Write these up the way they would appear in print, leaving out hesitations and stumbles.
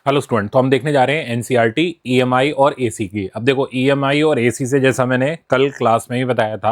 Hello student, तो हम देखने जा रहे हैं एनसीईआरटी, ईएमआई और एसी की। अब देखो, ईएमआई और एसी से जैसा मैंने कल क्लास में ही बताया था,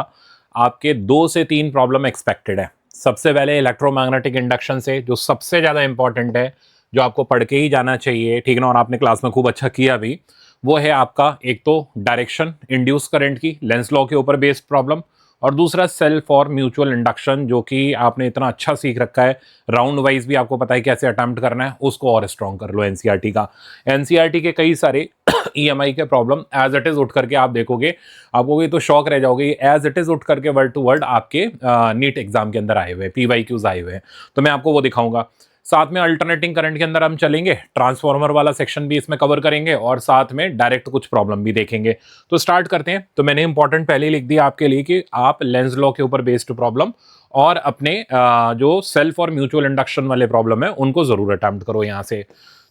आपके 2 से 3 प्रॉब्लम एक्सपेक्टेड है। सबसे पहले इलेक्ट्रोमैग्नेटिक इंडक्शन से, जो सबसे ज़्यादा इंपॉर्टेंट है, जो आपको पढ़ के ही जाना चाहिए, ठीक ना, और आपने क्लास में खूब अच्छा किया भी। वो है आपका एक तो डायरेक्शन इंड्यूस करंट की, लेंस लॉ के ऊपर बेस्ड प्रॉब्लम, और दूसरा सेल्फ और म्यूचुअल इंडक्शन, जो कि आपने इतना अच्छा सीख रखा है, राउंड वाइज भी आपको पता है कैसे अटेम्प्ट करना है, उसको और स्ट्रॉन्ग कर लो एनसीईआरटी का। एनसीईआरटी के कई सारे ईएमआई के प्रॉब्लम एज इट इज उठ करके आप देखोगे, आपको ये तो शौक रह जाओगे, एज इट इज उठ करके वर्ड टू वर्ड आपके नीट एग्जाम के अंदर आए हुए, पीवाईक्यूज आए हुए हैं। तो मैं आपको वो दिखाऊंगा। साथ में अल्टरनेटिंग करंट के अंदर हम चलेंगे, ट्रांसफार्मर वाला सेक्शन भी इसमें कवर करेंगे, और साथ में डायरेक्ट कुछ प्रॉब्लम भी देखेंगे। तो स्टार्ट करते हैं। तो मैंने इंपॉर्टेंट पहले ही लिख दिया आपके लिए कि आप लेंस लॉ के ऊपर बेस्ड प्रॉब्लम और अपने जो सेल्फ और म्यूचुअल इंडक्शन वाले प्रॉब्लम है उनको जरूर अटेम्प्ट करो यहाँ से।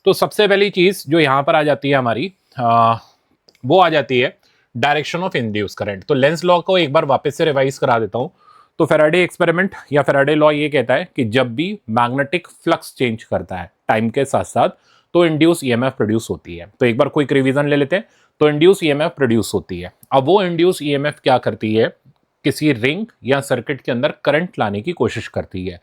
तो सबसे पहली चीज जो यहाँ पर आ जाती है हमारी, वो आ जाती है डायरेक्शन ऑफ इंड्यूस करंट। तो लेंस लॉ को एक बार वापस से रिवाइज करा देता हूँ। तो फैराडे एक्सपेरिमेंट या फैराडे लॉ ये कहता है कि जब भी मैग्नेटिक फ्लक्स चेंज करता है टाइम के साथ साथ, तो इंड्यूस ईएमएफ प्रोड्यूस होती है। तो एक बार क्विक रिवीजन ले लेते हैं। तो इंड्यूस ईएमएफ प्रोड्यूस होती है। अब वो इंड्यूस ईएमएफ क्या करती है, किसी रिंग या सर्किट के अंदर करंट लाने की कोशिश करती है।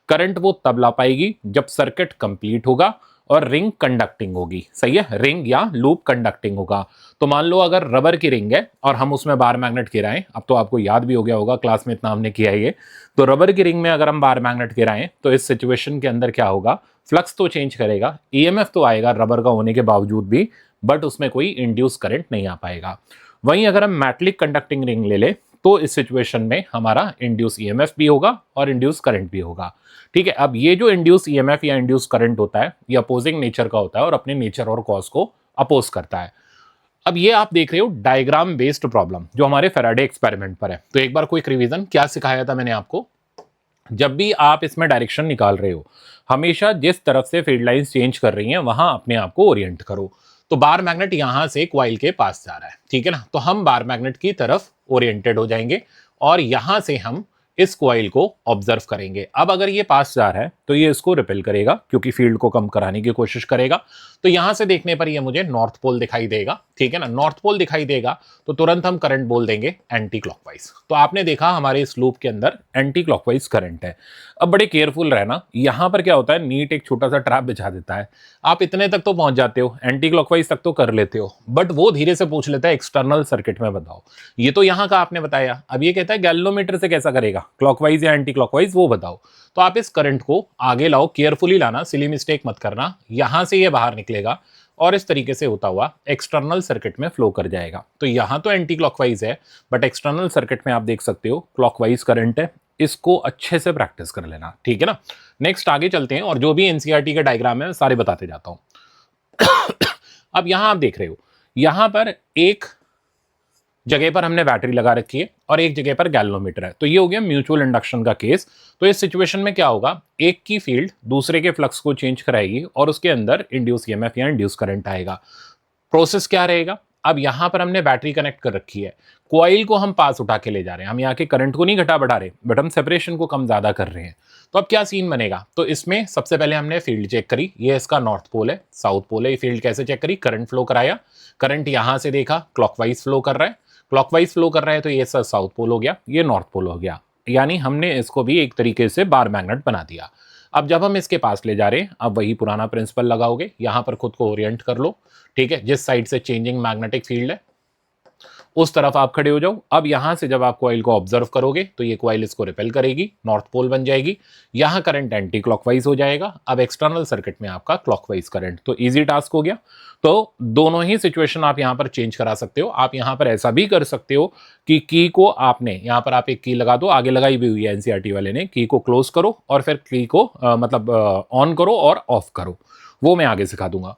करंट वो तब ला पाएगी जब सर्किट कंप्लीट होगा और रिंग कंडक्टिंग होगी। सही है, रिंग या लूप कंडक्टिंग होगा। तो मान लो अगर रबर की रिंग है और हम उसमें बार मैग्नेट गिराएं, अब तो आपको याद भी हो गया होगा, क्लास में इतना हमने किया है ये। तो रबर की रिंग में अगर हम बार मैग्नेट गिराएं तो इस सिचुएशन के अंदर क्या होगा, फ्लक्स तो चेंज करेगा, ईएमएफ तो आएगा रबर का होने के बावजूद भी, बट उसमें कोई इंड्यूस करंट नहीं आ पाएगा। वहीं अगर हम मेटलिक कंडक्टिंग रिंग ले ले तो इस सिचुएशन में हमारा इंड्यूस ईएमएफ भी होगा और इंड्यूस करंट भी होगा। ठीक है, अब ये जो इंड्यूस ईएमएफ या इंड्यूस करंट होता है, ये अपोजिंग नेचर का होता है और अपने नेचर और कॉज को अपोज करता है। अब ये आप देख रहे हो डायग्राम बेस्ड प्रॉब्लम जो हमारे फैराडे एक्सपेरिमेंट पर है। तो एक बार क्विक रिवीजन, क्या सिखाया था मैंने आपको। जब भी आप इसमें डायरेक्शन निकाल रहे हो, हमेशा जिस तरफ से फील्ड लाइंस चेंज कर रही हैं वहां अपने आप को ओरिएंट करो। तो बार मैग्नेट यहां से क्वाइल के पास जा रहा है, ठीक है ना, तो हम बार मैग्नेट की तरफ ओरिएंटेड हो जाएंगे और यहां से हम इस क्वाइल को ऑब्जर्व करेंगे। अब अगर ये पास जा रहा है तो ये इसको रिपेल करेगा क्योंकि फील्ड को कम कराने की कोशिश करेगा। तो यहां से देखने पर ये मुझे नॉर्थ पोल दिखाई देगा, ठीक है ना। नॉर्थ पोल दिखाई देगा तो तुरंत हम करंट बोल देंगे एंटी क्लॉकवाइज। तो आपने देखा हमारे इस लूप के अंदर एंटी क्लॉकवाइज करंट है। अब बड़े केयरफुल रहना, यहां पर क्या होता है, नीट एक छोटा सा ट्रैप बिछा देता है। आप इतने तक तो पहुंच जाते हो, एंटी क्लॉकवाइज तक तो कर लेते हो, बट वो धीरे से पूछ लेता है एक्सटर्नल सर्किट में बताओ। ये तो यहां का आपने बताया, अब ये कहता है गैल्वेनोमीटर से कैसा करेगा, क्लॉकवाइज या एंटी क्लॉकवाइज, वो बताओ। तो आप इस करंट को आगे लाओ, केयरफुली लाना, सिली मिस्टेक मत करना। यहां से ये बाहर निकलेगा और इस तरीके से होता हुआ एक्सटर्नल सर्किट में फ्लो कर जाएगा। तो यहां तो एंटी क्लॉकवाइज है, बट एक्सटर्नल सर्किट में आप देख सकते हो क्लॉकवाइज करंट है। इसको अच्छे से प्रैक्टिस कर लेना, ठीक है ना। नेक्स्ट आगे चलते हैं और जो भी एनसीईआरटी का डायग्राम है सारे बताते जाता हूं। अब यहां आप देख रहे हो, यहां पर एक जगह पर हमने बैटरी लगा रखी है और एक जगह पर गैल्वेनोमीटर है। तो ये हो गया म्यूचुअल इंडक्शन का केस। तो इस सिचुएशन में क्या होगा, एक की फील्ड दूसरे के फ्लक्स को चेंज कराएगी और उसके अंदर इंड्यूस ईएमएफ या इंड्यूस करंट आएगा। प्रोसेस क्या रहेगा, अब यहां पर हमने बैटरी कनेक्ट कर रखी है, कॉइल को हम पास उठा के ले जा रहे हैं, हम यहाँ के करंट को नहीं घटा बढ़ा रहे, बट हम सेपरेशन को कम ज्यादा कर रहे हैं। तो अब क्या सीन बनेगा, तो इसमें सबसे पहले हमने फील्ड चेक करी, ये इसका नॉर्थ पोल है, साउथ पोल है। ये फील्ड कैसे चेक करी, करंट फ्लो कराया, करंट यहां से देखा क्लॉकवाइज फ्लो कर रहा है, क्लॉकवाइज फ्लो कर रहा है, तो ये सर साउथ पोल हो गया, ये नॉर्थ पोल हो गया। यानी हमने इसको भी एक तरीके से बार मैग्नेट बना दिया। अब जब हम इसके पास ले जा रहे हैं, अब वही पुराना प्रिंसिपल लगाओगे, यहां पर खुद को ओरिएंट कर लो, ठीक है। जिस साइड से चेंजिंग मैग्नेटिक फील्ड है उस तरफ आप खड़े हो जाओ। अब यहां से जब आप कॉइल को ऑब्जर्व करोगे तो ये कॉइल इसको रिपेल करेगी, नॉर्थ पोल बन जाएगी, यहां करंट एंटी क्लॉकवाइज हो जाएगा। अब एक्सटर्नल सर्किट में आपका क्लॉकवाइज करंट, तो इजी टास्क हो गया। तो दोनों ही सिचुएशन आप यहां पर चेंज करा सकते हो। आप यहां पर ऐसा भी कर सकते हो कि की को आपने यहां पर आप एक की लगा दो, आगे लगाई भी हुई है एनसीईआरटी वाले ने, की को क्लोज करो और फिर की को मतलब ऑन करो और ऑफ करो, वो मैं आगे सिखा दूंगा।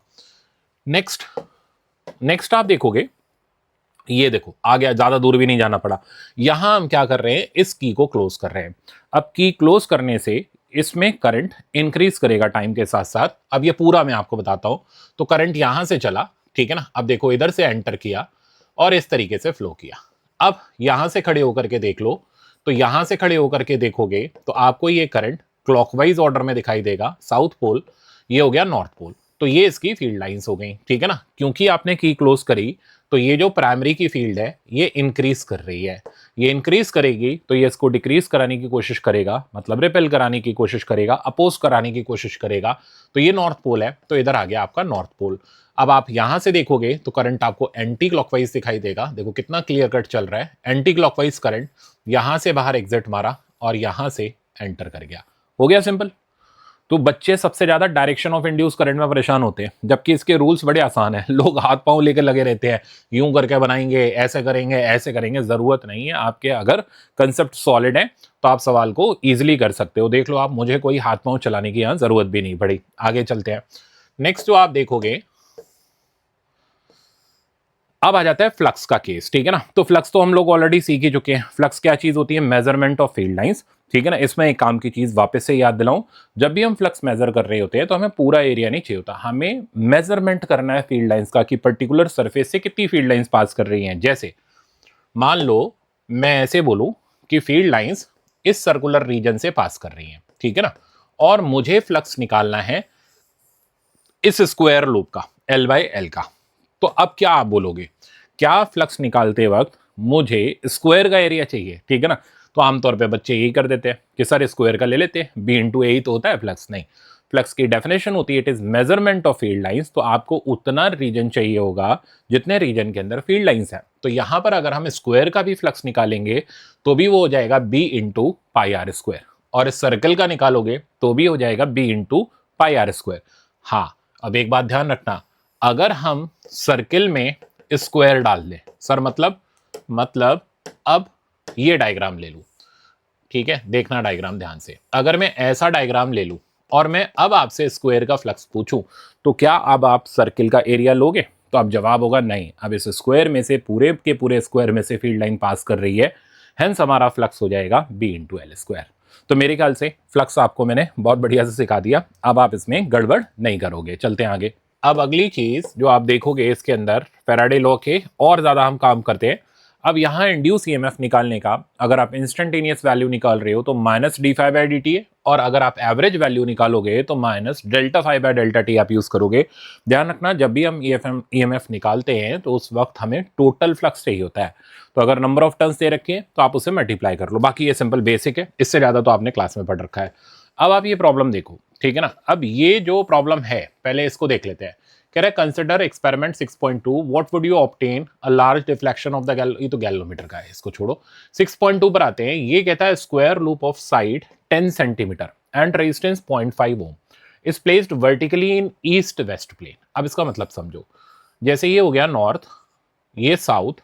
नेक्स्ट आप देखोगे, ये देखो आ गया, ज्यादा दूर भी नहीं जाना पड़ा। यहां हम क्या कर रहे हैं, इस की को क्लोज कर रहे हैं। अब की क्लोज करने से इसमें करंट इंक्रीज करेगा टाइम के साथ साथ। अब ये पूरा मैं आपको बताता हूं। तो करंट यहां से चला, ठीक है ना, अब देखो इधर से एंटर किया और इस तरीके से फ्लो किया। अब यहां से खड़े होकर के देख लो, तो यहां से खड़े होकर के देखोगे तो आपको ये करंट क्लॉकवाइज ऑर्डर में दिखाई देगा, साउथ पोल, ये हो गया नॉर्थ पोल, तो ये इसकी फील्ड लाइंस हो गई, ठीक है ना। क्योंकि आपने की क्लोज करी तो ये जो प्राइमरी की फील्ड है ये इंक्रीज कर रही है, ये इंक्रीज करेगी तो ये इसको डिक्रीज कराने की कोशिश करेगा, मतलब रिपेल कराने की कोशिश करेगा, अपोज कराने की कोशिश करेगा। तो ये नॉर्थ पोल है, तो इधर आ गया आपका नॉर्थ पोल। अब आप यहां से देखोगे तो करंट आपको एंटी क्लॉकवाइज दिखाई देगा। देखो कितना क्लियर कट चल रहा है, एंटी क्लॉकवाइज करंट यहां से बाहर एग्जिट मारा और यहां से एंटर कर गया। हो गया सिंपल। तो बच्चे सबसे ज्यादा डायरेक्शन ऑफ इंड्यूस करंट में परेशान होते हैं, जबकि इसके रूल्स बड़े आसान हैं। लोग हाथ पांव लेकर लगे रहते हैं, यूं करके बनाएंगे, ऐसे करेंगे, ऐसे करेंगे। जरूरत नहीं है, आपके अगर कंसेप्ट सॉलिड है तो आप सवाल को इजीली कर सकते हो। देख लो आप, मुझे कोई हाथ पांव चलाने की यहां जरूरत भी नहीं पड़ी। आगे चलते हैं। नेक्स्ट जो आप देखोगे, अब आ जाता है फ्लक्स का केस, ठीक है ना। तो फ्लक्स तो हम लोग ऑलरेडी सीख ही चुके हैं। फ्लक्स क्या चीज होती है? मेजरमेंट ऑफ फील्ड लाइंस, ठीक है ना। इसमें एक काम की चीज वापस से याद दिलाऊं, जब भी हम फ्लक्स मेजर कर रहे होते हैं तो हमें पूरा एरिया नहीं चाहिए होता, हमें मेजरमेंट करना है फील्ड लाइंस का कि पर्टिकुलर सरफेस से कितनी फील्ड लाइंस पास कर रही हैं। जैसे मान लो मैं ऐसे बोलूं कि फील्ड लाइंस इस सर्कुलर रीजन से पास कर रही हैं, ठीक है ना, और मुझे फ्लक्स निकालना है इस स्क्वायर लूप का, L बाय L का। तो अब क्या आप बोलोगे, क्या फ्लक्स निकालते वक्त मुझे स्क्वायर का एरिया चाहिए, ठीक है ना। तो आमतौर पे बच्चे यही कर देते हैं कि सर स्क्वायर का ले लेते हैं, B इंटू ए ही तो होता है फ्लक्स। नहीं, फ्लक्स की डेफिनेशन होती है it is measurement of field lines. तो आपको उतना रीजन चाहिए होगा जितने रीजन के अंदर फील्ड लाइंस है। तो यहां पर अगर हम स्क्वायर का भी फ्लक्स निकालेंगे तो भी वो हो जाएगा B into pi r square, और इस सर्कल का निकालोगे तो भी हो जाएगा B into pi r square. हाँ, अब एक बात ध्यान रखना, अगर हम सर्किल में स्क्वायर डाल दें, सर मतलब अब ये डायग्राम ले लूं, ठीक है, देखना डायग्राम ध्यान से। अगर मैं ऐसा डायग्राम ले लूं और मैं अब आपसे स्क्वायर का फ्लक्स पूछूं तो क्या अब आप सर्किल का एरिया लोगे? तो अब जवाब होगा नहीं। अब इस स्क्वायर में से, पूरे के पूरे स्क्वायर में से फील्ड लाइन पास कर रही है, हेंस हमारा फ्लक्स हो जाएगा B इंटू एल स्क्वायर। तो मेरे ख्याल से फ्लक्स आपको मैंने बहुत बढ़िया से सिखा दिया, अब आप इसमें गड़बड़ नहीं करोगे। चलते हैं आगे। अब अगली चीज जो आप देखोगे इसके अंदर फैराडे लॉ के और ज्यादा हम काम करते हैं। अब यहाँ इंड्यूस ईएमएफ निकालने का, अगर आप इंस्टेंटेनियस वैल्यू निकाल रहे हो तो minus D five by d T है, और अगर आप एवरेज वैल्यू निकालोगे तो minus delta five by delta T आप यूज करोगे। ध्यान रखना, जब भी हम ईएमएफ निकालते हैं तो उस वक्त हमें टोटल फ्लक्स चाहिए होता है। तो अगर नंबर ऑफ टर्न्स दे रखे हैं तो आप उसे मल्टीप्लाई कर लो, बाकी ये सिंपल बेसिक है, इससे ज्यादा तो आपने क्लास में पढ़ रखा है। अब आप ये प्रॉब्लम देखो, ठीक है ना। अब ये जो प्रॉब्लम है पहले इसको देख लेते हैं। कह रहा है consider experiment 6.2, what would you obtain a large deflection of the ये तो गैलोमीटर का है, इसको छोड़ो। 6.2 पर आते हैं। ये कहता है square loop of side 10 centimetre and resistance 0.5 ohm is placed vertically in east west plane. अब इसका मतलब समझो, जैसे ये हो गया नॉर्थ, ये साउथ,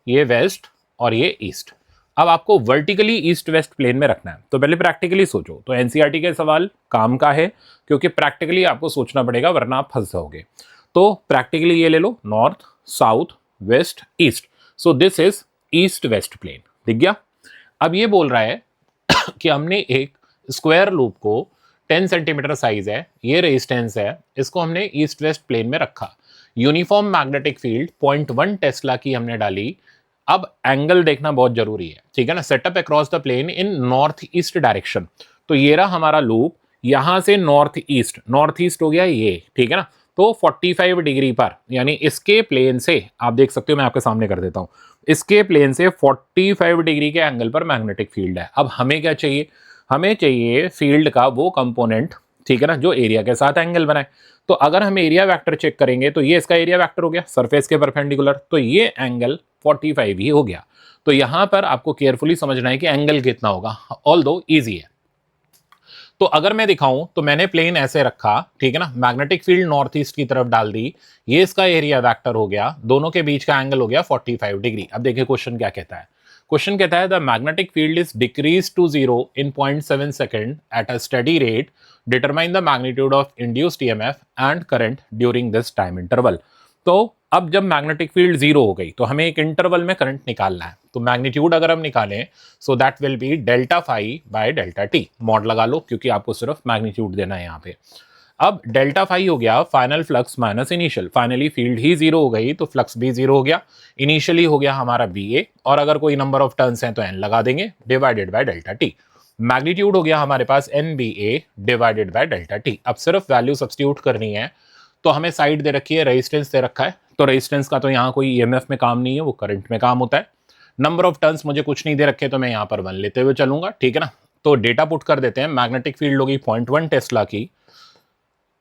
ये वेस्ट और ये ईस्ट। अब आपको वर्टिकली ईस्ट वेस्ट प्लेन में रखना है, तो पहले प्रैक्टिकली सोचो। तो एनसीईआरटी के सवाल काम का है, क्योंकि प्रैक्टिकली आपको सोचना पड़ेगा वरना आप फंस जाओगे। तो प्रैक्टिकली ये ले लो, north south west east, so this is east west plane, दिख गया। अब ये बोल रहा है कि हमने एक स्क्वायर लूप को 10 सेंटीमीटर साइज है, ये रेजिस्टेंस है, इसको हमने ईस्ट वेस्ट प्लेन में रखा। यूनिफॉर्म मैग्नेटिक फील्ड 0.1 टेस्ला की हमने डाली। अब एंगल देखना बहुत जरूरी है, ठीक है ना। Setup across the plane in north east direction. तो ये रहा हमारा लूप, यहां से नॉर्थ ईस्ट हो गया ये, ठीक है ना। तो 45 डिग्री पर, यानी इसके प्लेन से, आप देख सकते हो मैं आपके सामने कर देता हूं, इसके प्लेन से 45 डिग्री के एंगल पर मैग्नेटिक फील्ड है। अब हमें क्या चाहिए? हमें चाहिए फील्ड का वो कंपोनेंट, ठीक है ना, जो एरिया के साथ एंगल बनाए। तो अगर हम एरिया वेक्टर चेक करेंगे तो ये इसका एरिया वेक्टर हो गया सरफेस के परपेंडिकुलर, तो ये एंगल 45 ही हो गया। तो यहां पर आपको केयरफुली समझना है कि एंगल कितना होगा, ऑल्दो इजी है। तो अगर मैं दिखाऊं तो मैंने प्लेन ऐसे रखा, ठीक है ना, मैग्नेटिक फील्ड नॉर्थ ईस्ट की तरफ डाल दी, ये इसका एरिया वेक्टर हो गया, दोनों के बीच का एंगल हो गया 45 डिग्री। अब देखिए क्वेश्चन क्या कहता है। क्वेश्चन कहता है the magnetic field is decrease to 0 in 0.7 second at a steady rate, determine the magnitude of induced EMF and current during this time interval. तो अब जब मैग्नेटिक फील्ड 0 हो गई तो हमें एक इंटरवल में करंट निकालना है। तो मैग्नीट्यूड अगर हम निकालें so that will be delta phi by delta t, mod लगा लो क्योंकि आपको सिर्फ मैग्नीट्यूड देना है यहाँ पे। अब डेल्टा फाई हो गया final flux minus initial, finally field ही 0 हो गई तो फ्लक्स भी 0 हो गया। इनिशियली हो गया हमारा BA, और अगर कोई नंबर ऑफ टर्न्स हैं तो N लगा देंगे, divided by delta T. Magnitude हो गया हमारे पास NBA divided by delta t. अब सिर्फ वैल्यू सब्स्टिट्यूट करनी है, तो हमें साइड दे रखी है, रेजिस्टेंस दे रखा है, तो रेजिस्टेंस का तो यहाँ कोई ईएमएफ में काम नहीं है, वो करंट में काम होता है। नंबर ऑफ टर्न्स मुझे कुछ नहीं दे रखे, तो मैं यहाँ पर 1 लेते हुए चलूंगा, ठीक है ना। तो डेटा पुट कर देते हैं, मैग्नेटिक फील्ड होगी 0.1 टेस्ला की,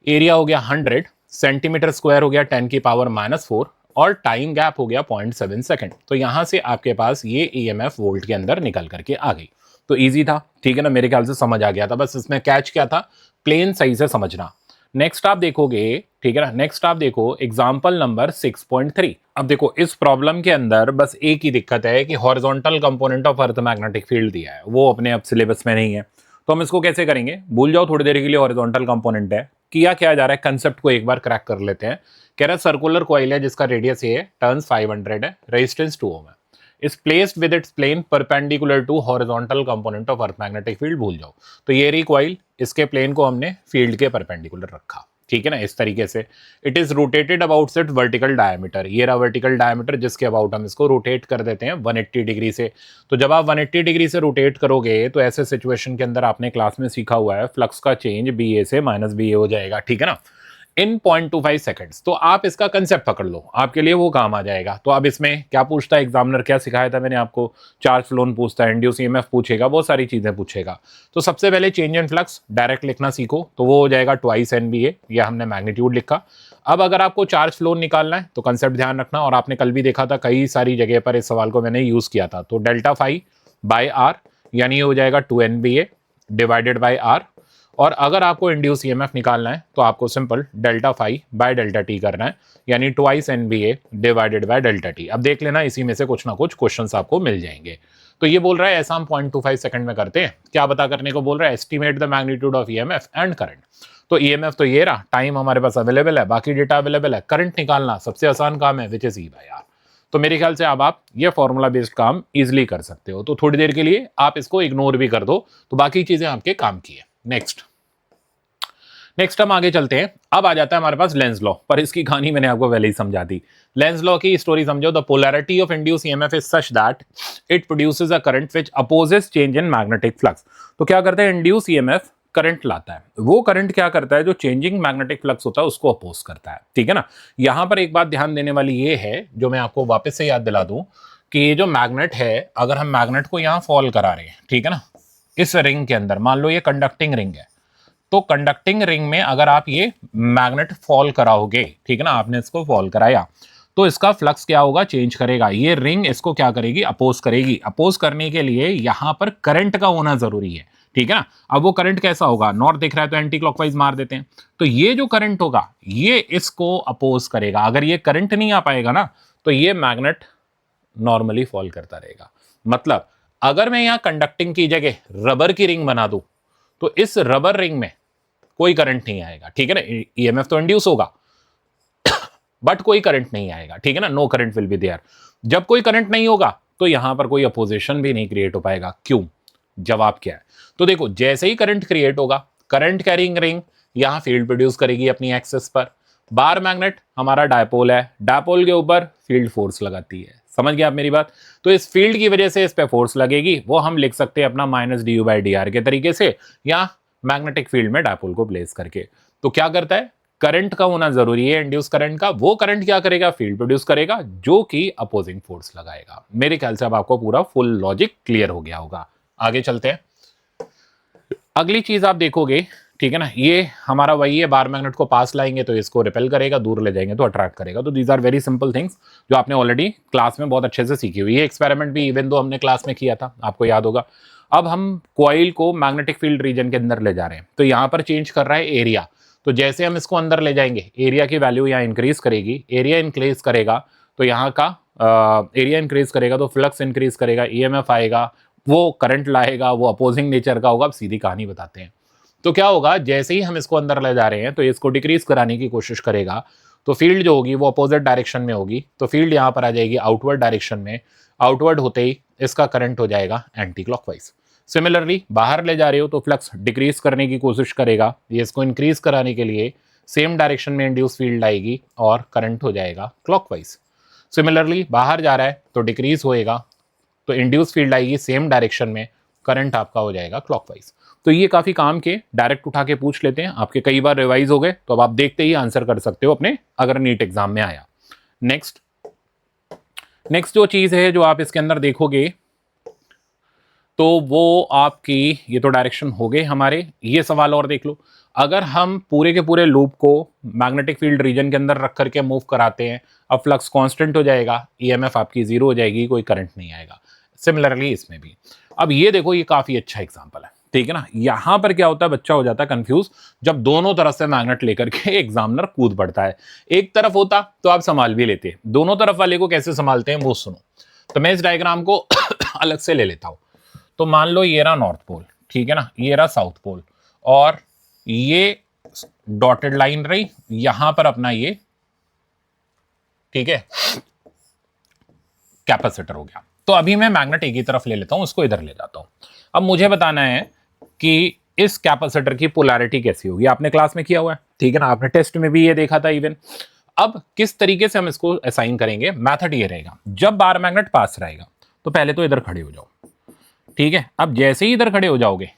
एरिया हो गया 100, सेंटीमीटर स्क्वायर हो गया 10⁻⁻⁴, और टाइम गैप हो गया 0.7 सेकंड। तो यहां से आपके पास ये ईएमएफ वोल्ट के अंदर निकल करके आ गई। तो इजी था, ठीक है ना, मेरे ख्याल से समझ आ गया था, बस इसमें कैच क्या था, प्लेन सही से समझना। नेक्स्ट आप देखोगे, ठीक है ना, नेक्स्ट आप देखो एग्जांपल नंबर 6.3। अब देखो इस प्रॉब्लम के अंदर बस एक ही दिक्कत है कि horizontal component of earth magnetic field दिया है, वो अपने अब सिलेबस में नहीं है। तो हम इसको कैसे करेंगे, भूल जाओ थोड़ी देर के लिए, हॉरिजॉन्टल कंपोनेंट है, किया क्या जा रहा है, कंसेप्ट को एक बार क्रैक कर लेते हैं। कह रहा है सर्कुलर कॉइल है जिसका रेडियस ये है, टर्न्स 500 है, रेजिस्टेंस 2 ओम है, is placed with its plane perpendicular to horizontal component of earth magnetic field, भूल जाओ। तो ये रही कॉइल, इसके प्लेन को हमने फील्ड के परपेंडिकुलर रखा, ठीक है ना, इस तरीके से। It is rotated about it vertical diameter, ये रहा वर्टिकल डायमीटर जिसके अबाउट हम इसको रोटेट कर देते हैं 180 डिग्री से। तो जब आप 180 डिग्री से रोटेट करोगे तो ऐसे सिचुएशन के अंदर आपने क्लास में सीखा हुआ है फ्लक्स का चेंज बी ए से माइनस बी ए हो जाएगा, ठीक है ना, इन 0.25 सेकंड्स। तो आप इसका कंसेप्ट पकड़ लो, आपके लिए वो काम आ जाएगा। तो अब इसमें क्या पूछता है एग्जामिनर, क्या सिखाया था मैंने आपको, चार्ज फ्लोन पूछता है, इंड्यूस ईएमएफ पूछेगा, बहुत सारी चीजें पूछेगा। तो सबसे पहले चेंज इन फ्लक्स डायरेक्ट लिखना सीखो, तो वो हो जाएगा ट्वाइस एनबीए, या हमने मैग्नीट्यूड लिखा। अब अगर आपको चार्ज फ्लोन निकालना है तो कंसेप्ट ध्यान रखना, और आपने कल भी देखा था कई सारी जगह पर इस सवाल को मैंने यूज किया था। तो डेल्टा फाई बाय आर, यानी ये हो जाएगा 2 एनबीए डिवाइडेड बाय आर। और अगर आपको इंड्यूस ईएमएफ निकालना है तो आपको simple delta phi by delta t करना है, यानी twice NBA divided by delta t. अब देख लेना इसी में से कुछ ना कुछ क्वेश्चंस आपको मिल जाएंगे। तो ये बोल रहा है ऐसा हम 0.25 सेकंड में करते हैं, क्या पता करने को बोल रहा है, estimate the magnitude of EMF and current. तो ईएमएफ तो ये रहा, टाइम हमारे पास अवेलेबल है, बाकी डेटा अवेलेबल है, करंट निकालना सबसे आसान काम है, which is E by R. तो मेरे ख्याल से अब आप ये फॉर्मूला बेस्ड काम इजिली कर सकते हो। तो थोड़ी देर के लिए आप इसको इग्नोर भी कर दो, तो बाकी चीजें आपके काम की है। नेक्स्ट हम आगे चलते हैं। अब आ जाता है हमारे पास लेंज लॉ, पर इसकी कहानी मैंने आपको पहले ही समझा दी। लेंज लॉ की स्टोरी समझो, the polarity of induce EMF is such that it produces a current which opposes change in magnetic flux. तो क्या करते हैं, इंड्यूस ईएमएफ करंट लाता है, वो करंट क्या करता है, जो चेंजिंग मैग्नेटिक फ्लक्स होता है उसको अपोज करता है, ठीक है ना। यहां पर एक बात ध्यान देने वाली ये है, जो मैं आपको वापस से याद दिला दूं, कि ये जो मैग्नेट है, अगर हम मैग्नेट को यहां फॉल करा रहे हैं, ठीक है ना, इस रिंग के अंदर, मान लो ये कंडक्टिंग रिंग है, तो कंडक्टिंग रिंग में अगर आप ये मैग्नेट फॉल कराओगे, ठीक है ना, आपने इसको फॉल कराया, तो इसका फ्लक्स क्या होगा, चेंज करेगा। ये रिंग इसको क्या करेगी, अपोज करेगी। अपोज करने के लिए यहां पर करंट का होना जरूरी है, ठीक है ना। अब वो करंट कैसा होगा, नॉर्थ दिख रहा है तो एंटी क्लॉकवाइज मार देते हैं, तो ये जो करंट होगा ये इसको अपोज करेगा। अगर ये करंट नहीं आ पाएगा ना, तो ये मैग्नेट नॉर्मली फॉल करता रहेगा। मतलब अगर मैं यहां कंडक्टिंग की जगह रबर की रिंग बना दूं, तो इस रबर रिंग में कोई करंट नहीं आएगा, ठीक है ना, ईएमएफ तो इंड्यूस होगा बट कोई करंट नहीं आएगा, ठीक है ना, no current will be there. जब कोई करंट नहीं होगा तो यहां पर कोई अपोजिशन भी नहीं क्रिएट हो पाएगा। क्यों, जवाब क्या है, तो देखो जैसे ही करंट क्रिएट होगा, करंट कैरिंग रिंग यहां फील्ड प्रोड्यूस करेगी अपनी एक्सेस पर। बार मैग्नेट हमारा डायपोल है, डायपोल के ऊपर फील्ड फोर्स लगाती है, समझ गए आप मेरी बात। तो इस फील्ड की वजह से इस पे फोर्स लगेगी, वो हम लिख सकते हैं अपना minus D you by D R के तरीके से, या मैग्नेटिक फील्ड में डायपोल को प्लेस करके। तो क्या करता है, करंट का होना जरूरी है, इंड्यूस करंट का। वो करंट क्या करेगा, फील्ड प्रोड्यूस करेगा, जो कि अपोजिंग फोर्स लगाएगा। मेरे ख्याल से अब आपको पूरा फुल लॉजिक क्लियर हो गया होगा। आगे चलते हैं, अगली चीज आप देखोगे, ठीक है ना, ये हमारा वही है, बार मैग्नेट को पास लाएंगे तो इसको रिपेल करेगा, दूर ले जाएंगे तो अट्रैक्ट करेगा। तो these are very simple things जो आपने ऑलरेडी क्लास में बहुत अच्छे से सीखी हुई है। एक्सपेरिमेंट भी इवन दो हमने क्लास में किया था, आपको याद होगा। अब हम कॉइल को मैग्नेटिक फील्ड रीजन के अंदर ले जा रहे हैं, तो यहां पर चेंज कर रहा है एरिया। तो जैसे हम इसको अंदर ले जाएंगे, एरिया की वैल्यू यहाँ इंक्रीज करेगी, एरिया इंक्रीज करेगा तो यहाँ का एरिया इंक्रीज करेगा तो फ्लक्स इंक्रीज करेगा, ईएमएफ आएगा, वो करंट लाएगा, वो अपोजिंग नेचर का होगा। अब सीधी कहानी बताते हैं, तो क्या होगा, जैसे ही हम इसको अंदर ले जा रहे हैं तो इसको डिक्रीज कराने की कोशिश करेगा, तो फील्ड जो होगी वो अपोजिट डायरेक्शन में होगी, तो फील्ड यहाँ पर आ जाएगी आउटवर्ड डायरेक्शन में। आउटवर्ड होते ही इसका करंट हो जाएगा एंटी क्लॉकवाइज। सिमिलरली बाहर ले जा रहे हो तो फ्लक्स डिक्रीज करने की कोशिश करेगा, ये इसको इंक्रीज कराने के लिए सेम डायरेक्शन में इंड्यूस फील्ड आएगी और करंट हो जाएगा क्लॉकवाइज। सिमिलरली बाहर जा रहा है तो डिक्रीज होएगा, तो इंड्यूस फील्ड आएगी सेम डायरेक्शन में, करंट आपका हो जाएगा क्लॉकवाइज। तो ये काफ़ी काम के, डायरेक्ट उठा के पूछ लेते हैं, आपके कई बार रिवाइज हो गए तो अब आप देखते ही आंसर कर सकते हो अपने, अगर नीट एग्जाम में आया। नेक्स्ट जो चीज़ है जो आप इसके अंदर देखोगे तो वो आपकी, ये तो डायरेक्शन हो गए हमारे। ये सवाल और देख लो, अगर हम पूरे के पूरे लूप को मैग्नेटिक फील्ड रीजन के अंदर रख करके मूव कराते हैं, अब फ्लक्स कांस्टेंट हो जाएगा, ईएमएफ आपकी जीरो हो जाएगी, कोई करंट नहीं आएगा। सिमिलरली इसमें भी। अब ये देखो, ये काफी अच्छा एग्जांपल है, ठीक है ना। यहां पर क्या होता है, बच्चा हो जाता है कंफ्यूज जब दोनों तरफ से मैग्नेट लेकर के एग्जामिनर कूद पड़ता है। एक तरफ होता तो आप संभाल भी लेते, दोनों तरफ वाले को कैसे संभालते हैं वो सुनो। तो मैं इस डायग्राम को अलग से ले लेता हूं। तो मान लो ये रहा नॉर्थ पोल, ठीक है ना, ये रहा साउथ पोल, और ये डॉटेड लाइन रही यहां पर अपना ये, ठीक है, कैपेसिटर हो गया। तो अभी मैं मैग्नेट एक ही तरफ ले लेता हूं, उसको इधर ले जाता हूं। अब मुझे बताना है कि इस कैपेसिटर की पोलैरिटी कैसी होगी। आपने क्लास में किया हुआ है, ठीक है ना, आपने टेस्ट में भी ये देखा था इवन। अब किस तरीके से हम इसको असाइन करेंगे, मेथड ये रहेगा, जब बार मैग्नेट पास रहेगा तो पहले तो इधर खड़े हो जाओ, ठीक है। अब जैसे ही इधर खड़े हो जाओगे,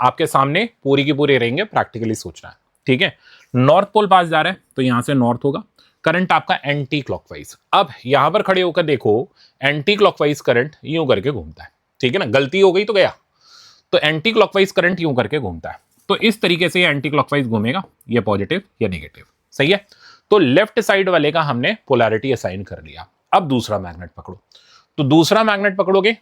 आपके सामने पूरी की पूरी रहेंगे, प्रैक्टिकली सोचना है, ठीक है। नॉर्थ पोल पास जा रहा है तो यहां से नॉर्थ होगा, करंट आपका एंटी क्लॉकवाइज। अब यहां पर खड़े होकर देखो, एंटी क्लॉकवाइज करंट यूं करके घूमता है, ठीक है ना, गलती हो गई तो गया। तो एंटी क्लॉकवाइज करंट यूं करके घूमता है, तो इस तरीके से एंटी क्लॉकवाइज घूमेगा, ये पॉजिटिव या नेगेटिव, सही है। तो लेफ्ट साइड वाले का हमने पोलैरिटी असाइन कर लिया। अब दूसरा मैग्नेट पकड़ो, तो दूसरा मैग्नेट पकड़ोगे,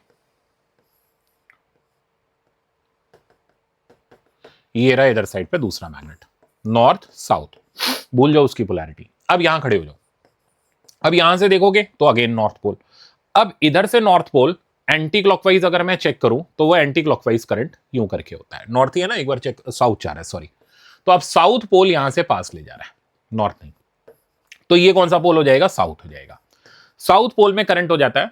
ये रहा इधर साइड पे दूसरा मैग्नेट, नॉर्थ साउथ, भूल जाओ उसकी पोलैरिटी। अब यहां खड़े हो जाओ, अब यहां से देखोगे तो अगेन नॉर्थ पोल। अब इधर से नॉर्थ पोल एंटी क्लॉकवाइज अगर मैं चेक करूं तो वो एंटी क्लॉकवाइज करंट यूं करके होता है, नॉर्थ ही है ना, एक बार चेक, साउथ जा रहा है, सॉरी। तो अब साउथ पोल यहां से पास ले जा रहा है, नॉर्थ नहीं। तो ये कौन सा पोल हो जाएगा, साउथ हो जाएगा। साउथ पोल में करंट हो जाता है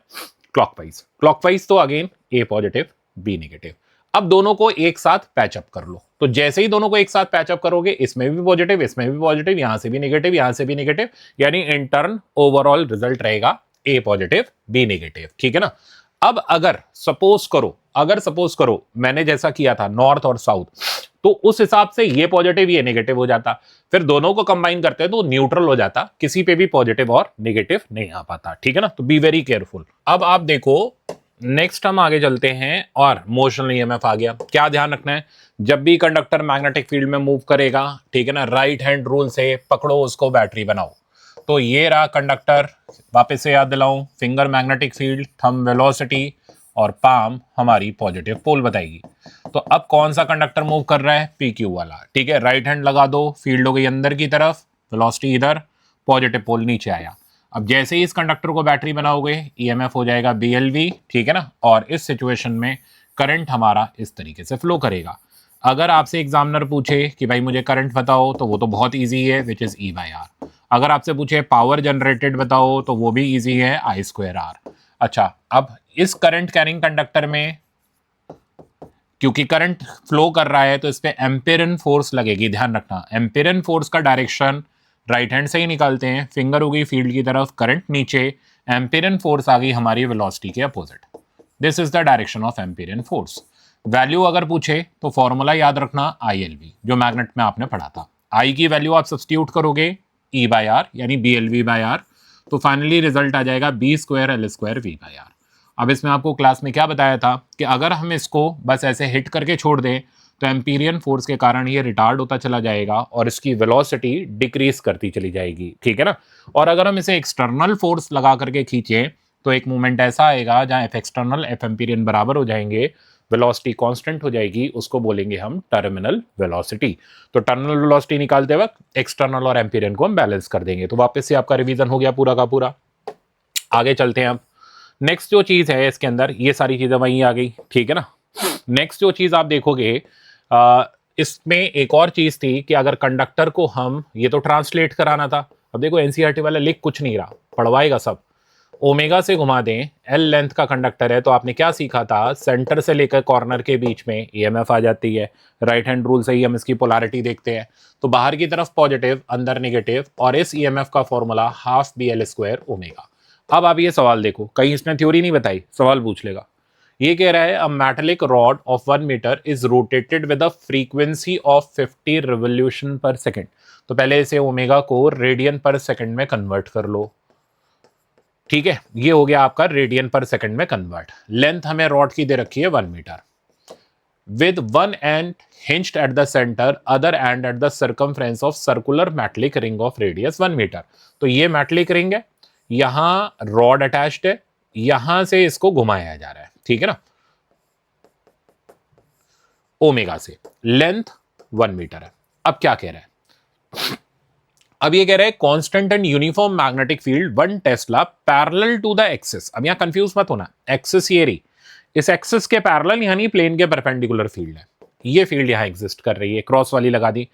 क्लॉकवाइज, क्लॉकवाइज तो अगेन ए पॉजिटिव बी नेगेटिव। अब दोनों को एक साथ पैचअप कर लो, तो जैसे ही दोनों को एक साथ पैचअप करोगे, इसमें भी पॉजिटिव, इसमें भी पॉजिटिव, यहां से भी नेगेटिव, यहां से भी नेगेटिव, यानी इन टर्न ओवरऑल रिजल्ट रहेगा ए पॉजिटिव बी नेगेटिव, ठीक है ना। अब अगर सपोज करो मैंने जैसा किया था नॉर्थ और साउथ, तो उस हिसाब से ये पॉजिटिव ये नेगेटिव हो जाता, फिर दोनों को कंबाइन करते तो न्यूट्रल हो जाता, किसी पे भी पॉजिटिव और नेगेटिव नहीं आ पाता, ठीक है ना। तो बी वेरी केयरफुल। अब आप देखो, नेक्स्ट हम आगे चलते हैं, और मोशनल ईएमएफ आ गया। क्या ध्यान रखना है, जब भी कंडक्टर मैग्नेटिक फील्ड में मूव करेगा, ठीक है ना, राइट हैंड रूल से पकड़ो उसको, बैटरी बनाओ। तो ये रहा कंडक्टर, वापस से याद दिलाऊं, finger magnetic field, thumb velocity, और पाम हमारी पॉजिटिव पोल बताएगी। तो अब कौन सा कंडक्टर मूव कर रहा है, पी क्यू वाला, ठीक है। राइट हैंड लगा दो, फील्ड हो गई अंदर की तरफ, वेलोसिटी इधर, पॉजिटिव पोल नीचे आया। अब जैसे ही इस कंडक्टर को बैटरी बनाओगे, ईएमएफ हो जाएगा बीएलवी, ठीक है ना, और इस सिचुएशन में करंट हमारा इस तरीके से फ्लो करेगा। अगर आपसे एग्जामिनर पूछे कि भाई मुझे करंट बताओ, तो वो तो बहुत ईजी है, which is E by R. अगर आपसे पूछे पावर जनरेटेड बताओ, तो वो भी ईजी है, आई स्क्वायर आर। अच्छा, अब इस करंट कैरिंग कंडक्टर में क्योंकि करंट फ्लो कर रहा है, तो इस पे एम्पेरियन फोर्स लगेगी, ध्यान रखना। एम्पेरियन फोर्स का डायरेक्शन राइट हैंड से ही निकालते हैं, फिंगर हो गई फील्ड की तरफ, करंट नीचे, एम्पेरियन फोर्स आ गई हमारी वेलोसिटी के opposite. This is the direction of Amperian force. Value अगर पूछे तो फॉर्मूला याद रखना, ILV, जो मैग्नेट में आपने पढ़ा था। आई की वैल्यू आप सब्स्टिट्यूट करोगे E बाई आर, यानी BLV बाई आर, तो फाइनली रिजल्ट आ जाएगा B square L square V by R. अब इसमें आपको क्लास में क्या बताया था कि अगर हम इसको बस ऐसे हिट करके छोड़ दें, तो एम्पीरियन फोर्स के कारण ये रिटार्ड होता चला जाएगा और इसकी वेलोसिटी डिक्रीज करती चली जाएगी, ठीक है ना। और अगर हम इसे एक्सटर्नल फोर्स लगा करके खींचें, तो एक मूवमेंट ऐसा आएगा जहां F एक्सटर्नल F एम्पीरियन बराबर हो जाएंगे, वेलोसिटी कांस्टेंट हो जाएगी, उसको बोलेंगे हम टर्मिनल वेलोसिटी। तो टर्मिनल वेलोसिटी निकालते वक्त एक्सटर्नल और एम्पीरियन को हम बैलेंस कर देंगे। तो वापस से आपका रिवीजन हो गया पूरा का पूरा। आगे चलते हैं अब। नेक्स्ट जो चीज है इसके अंदर, ये सारी चीजें वहीं आ गई, ठीक है ना। नेक्स्ट जो चीज आप देखोगे, इसमें एक और चीज थी कि अगर कंडक्टर को हम, ये तो ट्रांसलेट कराना था। अब देखो एनसीईआरटी वाला लिख कुछ नहीं रहा, पढ़वाएगा सब। ओमेगा से घुमा दें, एल लेंथ का कंडक्टर है, तो आपने क्या सीखा था, सेंटर से लेकर कॉर्नर के बीच में ईएमएफ आ जाती है। राइट हैंड रूल से ही हम इसकी पोलैरिटी देखते हैं, तो बाहर की तरफ पॉजिटिव, अंदर नेगेटिव, और इस ईएमएफ का formula half BL square omega. अब आप ये सवाल देखो, कहीं इसने थ्योरी नहीं बताई, सवाल पूछ लेगा ये कह रहा है a metallic rod of 1 metre is rotated with a frequency of 50 revolution per second. तो पहले इसे ओमेगा को रेडियन पर सेकेंड में कन्वर्ट कर लो। ठीक है, ये हो गया आपका रेडियन पर सेकेंड में कन्वर्ट। लेंथ हमें रॉड की दे रखी है 1 metre with one end hinged at the center, other end at the circumference of circular metallic ring of radius 1 metre. तो ये metallic ring है, यहां रॉड अटैच्ड है, यहां से इसको घुमाया जा रहा है, ठीक है ना, ओमेगा से। लेंथ 1 मीटर है। अब क्या कह रहा है, अब ये कह रहा है constant and uniform magnetic field 1 tesla parallel to the axis. अब यहां कंफ्यूज मत होना, एक्सिस ये रही, इस एक्सिस के पैरेलल यानी प्लेन के परपेंडिकुलर फील्ड है, ये फील्ड यहां एग्जिस्ट कर रही है, क्रॉस वाली लगा दी।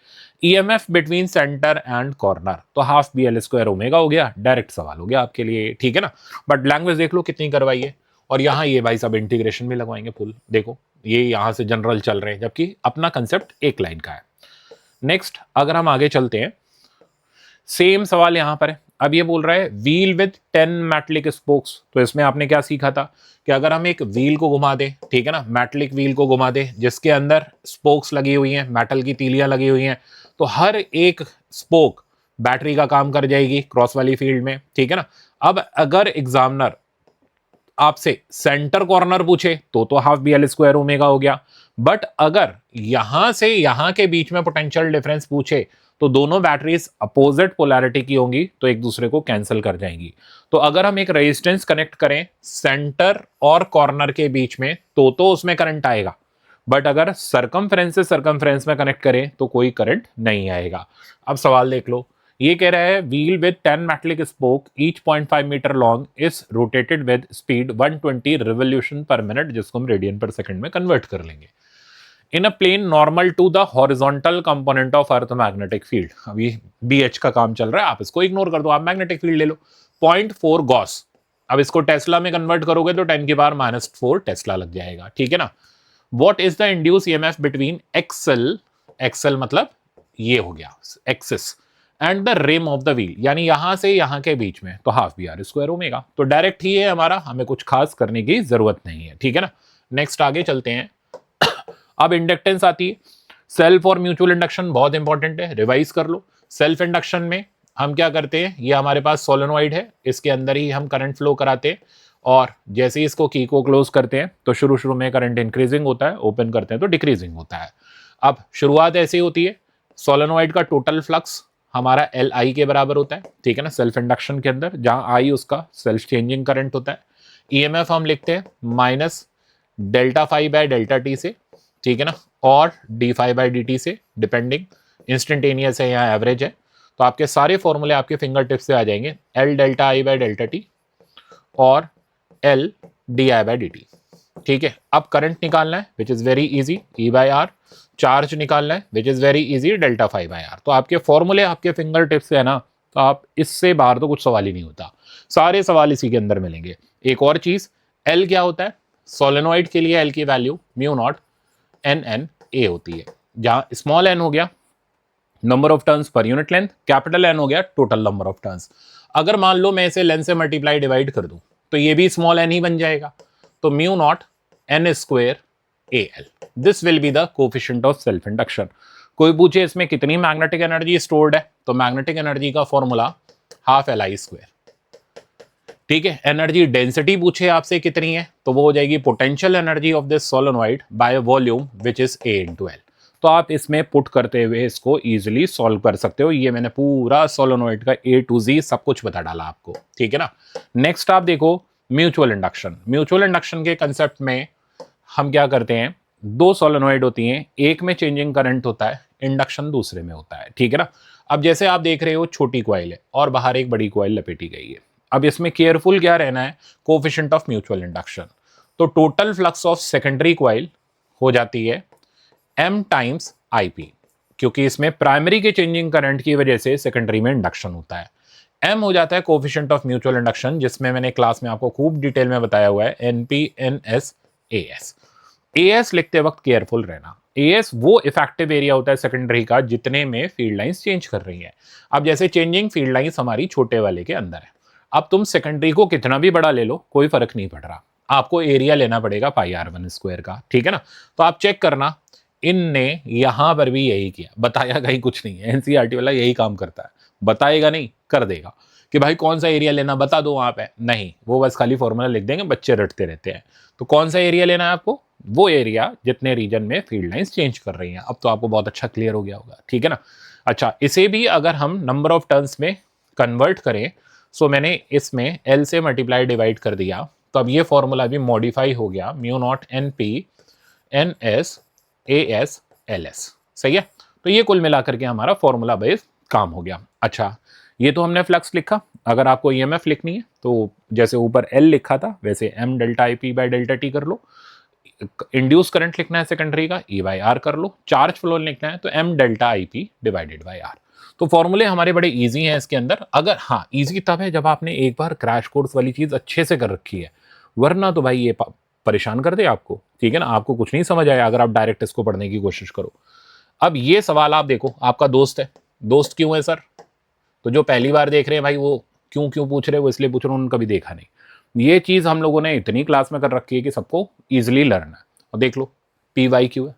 EMF between centre and corner, तो half B L square omega हो गया, डायरेक्ट सवाल हो गया आपके लिए, ठीक है ना। बट लैंग्वेज देख लो कितनी करवाई है, और यहाँ ये भाई सब इंटीग्रेशन भी लगवाएंगे फुल, देखो ये यहां से जनरल चल रहे हैं, जबकि अपना कंसेप्ट एक लाइन का है। नेक्स्ट अगर हम आगे चलते हैं, सेम सवाल यहां पर है। अब ये बोल रहा है व्हील विद 10 मेटलिक स्पोक्स। तो इसमें आपने क्या सीखा था कि अगर हम एक व्हील को घुमा दें, ठीक है ना, मेटलिक व्हील को घुमा दें जिसके अंदर स्पोक्स लगी हुई हैं, मेटल की तीलियां लगी हुई हैं, तो हर एक स्पोक बैटरी का काम कर जाएगी क्रॉस वाली फील्ड में, ठीक है ना। अब अगर एग्जामिनर आपसे सेंटर कॉर्नर पूछे तो half B L square omega हो गया, बट अगर यहां से यहां के बीच में पोटेंशियल डिफरेंस पूछे तो दोनों बैटरीज अपोजिट पोलैरिटी की होंगी, तो एक दूसरे को कैंसिल कर जाएंगी। तो अगर हम एक रेजिस्टेंस कनेक्ट करें सेंटर और कॉर्नर के बीच में तो उसमें करंट आएगा, बट अगर सरकमफ्रेंस से सरकमफ्रेंस में कनेक्ट करें तो कोई करंट नहीं आएगा। अब सवाल देख लो, ये कह रहा है wheel with 10 metallic spoke each 0.5 metre long is rotated with speed 120 revolution per minute, जिसको हम रेडियन पर सेकंड में कन्वर्ट कर लेंगे, in a plane normal to the horizontal component of earth magnetic field. अभी BH का काम चल रहा है, आप इसको इग्नोर कर दो, आप मैग्नेटिक फील्ड ले लो 0.4 गॉस। अब इसको टेस्ला में कन्वर्ट करोगे तो 10 की पावर -4 टेस्ला लग जाएगा, ठीक है ना। What is the induce EMF between axle, axle मतलब ये हो गया axis, and the rim of the wheel, यानी यहां से यहां के बीच में, तो half B R square omega. तो डायरेक्ट ही है हमारा, हमें कुछ खास करने की जरूरत नहीं है, ठीक है ना। नेक्स्ट आगे चलते हैं। अब इंडक्टेंस आती है, सेल्फ और म्यूचुअल इंडक्शन बहुत इंपॉर्टेंट है, रिवाइज कर लो। सेल्फ इंडक्शन में हम क्या करते हैं, ये हमारे पास सोलेनॉइड है, इसके अंदर ही हम करंट फ्लो कराते हैं, और जैसे ही इसको की को क्लोज करते हैं तो शुरू में करंट इंक्रीजिंग होता है, ओपन करते हैं तो डिक्रीजिंग होता है। अब शुरुआत ऐसी होती है, सोलेनॉइड का टोटल फ्लक्स हमारा LI के बराबर होता है, ठीक है ना, सेल्फ इंडक्शन के अंदर, जहां I उसका सेल्फ चेंजिंग करंट होता है। EMF हम लिखते हैं minus delta phi by delta t से, ठीक है ना, और d phi by d t से, डिपेंडिंग, इंस्टेंटेनियस है या एवरेज है। तो आपके सारे फॉर्मूले आपके फिंगर टिप से आ जाएंगे, L delta I by delta t और L d I by d t, ठीक है। अब करंट निकालना है which is very easy, E by R. Charge निकालना है which is very easy, delta phi by R. तो आपके फॉर्मूले आपके फिंगर टिप से है ना, तो आप इससे बाहर तो कुछ सवाल ही नहीं होता, सारे सवाल इसी के अंदर मिलेंगे। एक और चीज, L क्या होता है, सोलेनॉइड के लिए L की वैल्यू म्यू नॉट NNA होती है, जहां स्मॉल n हो गया number of turns per unit length, capital N हो गया टोटल नंबर ऑफ टर्न्स। अगर मान लो मैं इसे लेंथ से मल्टीप्लाई डिवाइड कर दूं तो ये भी स्मॉल n ही बन जाएगा, तो mu naught N square AL, this will be the coefficient of self induction. कोई पूछे इसमें कितनी मैग्नेटिक एनर्जी स्टोर्ड है, तो मैग्नेटिक एनर्जी का फॉर्मूला हाफ LI स्क्वायर, ठीक है। एनर्जी डेंसिटी पूछे आपसे कितनी है, तो वो हो जाएगी potential energy of this solenoid by volume which is A into L। तो आप इसमें पुट करते हुए इसको इजीली सॉल्व कर सकते हो। ये मैंने पूरा सोलेनॉइड का A to Z सब कुछ बता डाला आपको, ठीक है ना। नेक्स्ट आप देखो म्यूचुअल इंडक्शन। म्यूचुअल इंडक्शन के कंसेप्ट में हम क्या करते हैं, दो सोलेनॉइड होती हैं, एक में चेंजिंग करंट होता है, इंडक्शन दूसरे में होता है, ठीक है ना। अब जैसे आप देख रहे हो छोटी कॉइल है और बाहर एक बड़ी कॉइल लपेटी गई है। अब इसमें केयरफुल क्या रहना है, कोफिशिएंट ऑफ म्यूचुअल इंडक्शन। तो total flux of secondary coil हो जाती है M टाइम्स IP, क्योंकि इसमें प्राइमरी के चेंजिंग करंट की वजह से सेकेंडरी में इंडक्शन होता है। M हो जाता है कोफिशिएंट ऑफ म्यूचुअल इंडक्शन, जिसमें मैंने क्लास में आपको खूब डिटेल में बताया हुआ है, NP NS AS। AS लिखते वक्त केयरफुल रहना, AS वो इफेक्टिव एरिया होता है सेकेंडरी का जितने में फील्ड लाइंस चेंज कर रही है। अब जैसे चेंजिंग फील्ड लाइंस हमारी छोटे वाले के अंदर है, अब तुम सेकेंडरी को कितना भी बड़ा ले लो कोई फर्क नहीं पड़ रहा। आपको एरिया लेना पड़ेगा पाई R1 स्क्वायर का, ठीक है ना। तो आप चेक करना, इनने यहां पर भी यही किया, बताया कहीं कुछ नहीं है। एनसीईआरटी वाला यही काम करता है, बताएगा नहीं, कर देगा कि भाई कौन सा एरिया लेना बता दो वहां पे, नहीं, वो बस खाली फॉर्मूला लिख देंगे, बच्चे रटते रहते हैं। तो कौन सा एरिया लेना है आपको, वो एरिया जितने रीजन में फील्ड लाइंस चेंज कर रही हैं। अब तो आपको बहुत अच्छा क्लियर हो गया होगा, ठीक है ना। अच्छा, इसे भी अगर हम नंबर ऑफ टर्न्स में कन्वर्ट करें, सो मैंने इसमें एल से मल्टीप्लाई डिवाइड कर दिया, तो अब ये फॉर्मूला भी मॉडिफाई हो गया, mu naught N P N S A S L S, सही है। तो ये कुल मिलाकर के हमारा फॉर्मूला बेस काम हो गया। अच्छा, ये तो हमने फ्लक्स लिखा। अगर आपको ईएमएफ लिखनी है तो जैसे ऊपर एल लिखा था वैसे M delta I P by delta t कर लो। इंड्यूस करंट लिखना है सेकेंडरी का, ई बाई आर कर लो। चार्ज फ्लो लिखना है तो M delta I P divided by R. तो फॉर्मूले हमारे बड़े इजी हैं इसके अंदर। अगर हाँ, इजी तब है जब आपने एक बार क्रैश कोर्स वाली चीज अच्छे से कर रखी है, वरना तो भाई ये परेशान कर दे आपको, ठीक है ना। आपको कुछ नहीं समझ आया अगर आप डायरेक्ट इसको पढ़ने की कोशिश करो। अब ये सवाल आप देखो, आपका दोस्त है, दोस्त क्यों है सर, तो जो पहली बार देख रहे हैं भाई वो क्यों क्यों पूछ रहे हैं, वो इसलिए पूछ रहे हैं उन्होंने कभी देखा नहीं। ये चीज़ हम लोगों ने इतनी क्लास में कर रखी है कि सबको ईजिली लर्न है। और देख लो, पी वाई क्यू है,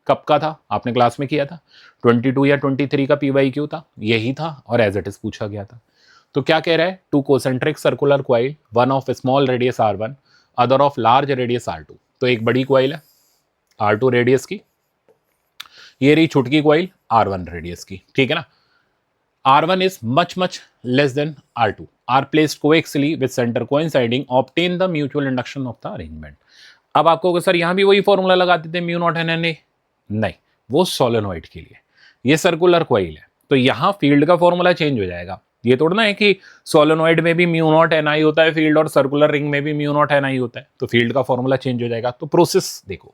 कब का था आपने क्लास में किया था, 22 या 23 का पी वाई क्यू था, यही था और एज इट इज पूछा गया था। तो क्या कह रहा है, two concentric circular coil, one of small radius R1, other of large radius R2। तो एक बड़ी क्वाइल है R2 रेडियस की, ये रही छुटकी क्वाइल R1 रेडियस की, ठीक है ना। R1 is much less than R2, are placed coaxially with center coinciding, obtain the mutual induction of the arrangement। अब आपको सर यहां भी वही फॉर्मूला लगा देते हैं, mu naught N N A, नहीं, वो सोलेनोइड के लिए, ये सर्कुलर कॉइल है, तो यहां फील्ड का फॉर्मूला चेंज हो जाएगा। ये थोड़ा ना है कि सोलेनोइड में भी म्यू नॉट एन आई होता है फील्ड और सर्कुलर रिंग में भी म्यू नॉट एन आई होता है, तो फील्ड का फॉर्मूला चेंज हो जाएगा। तो प्रोसेस देखो,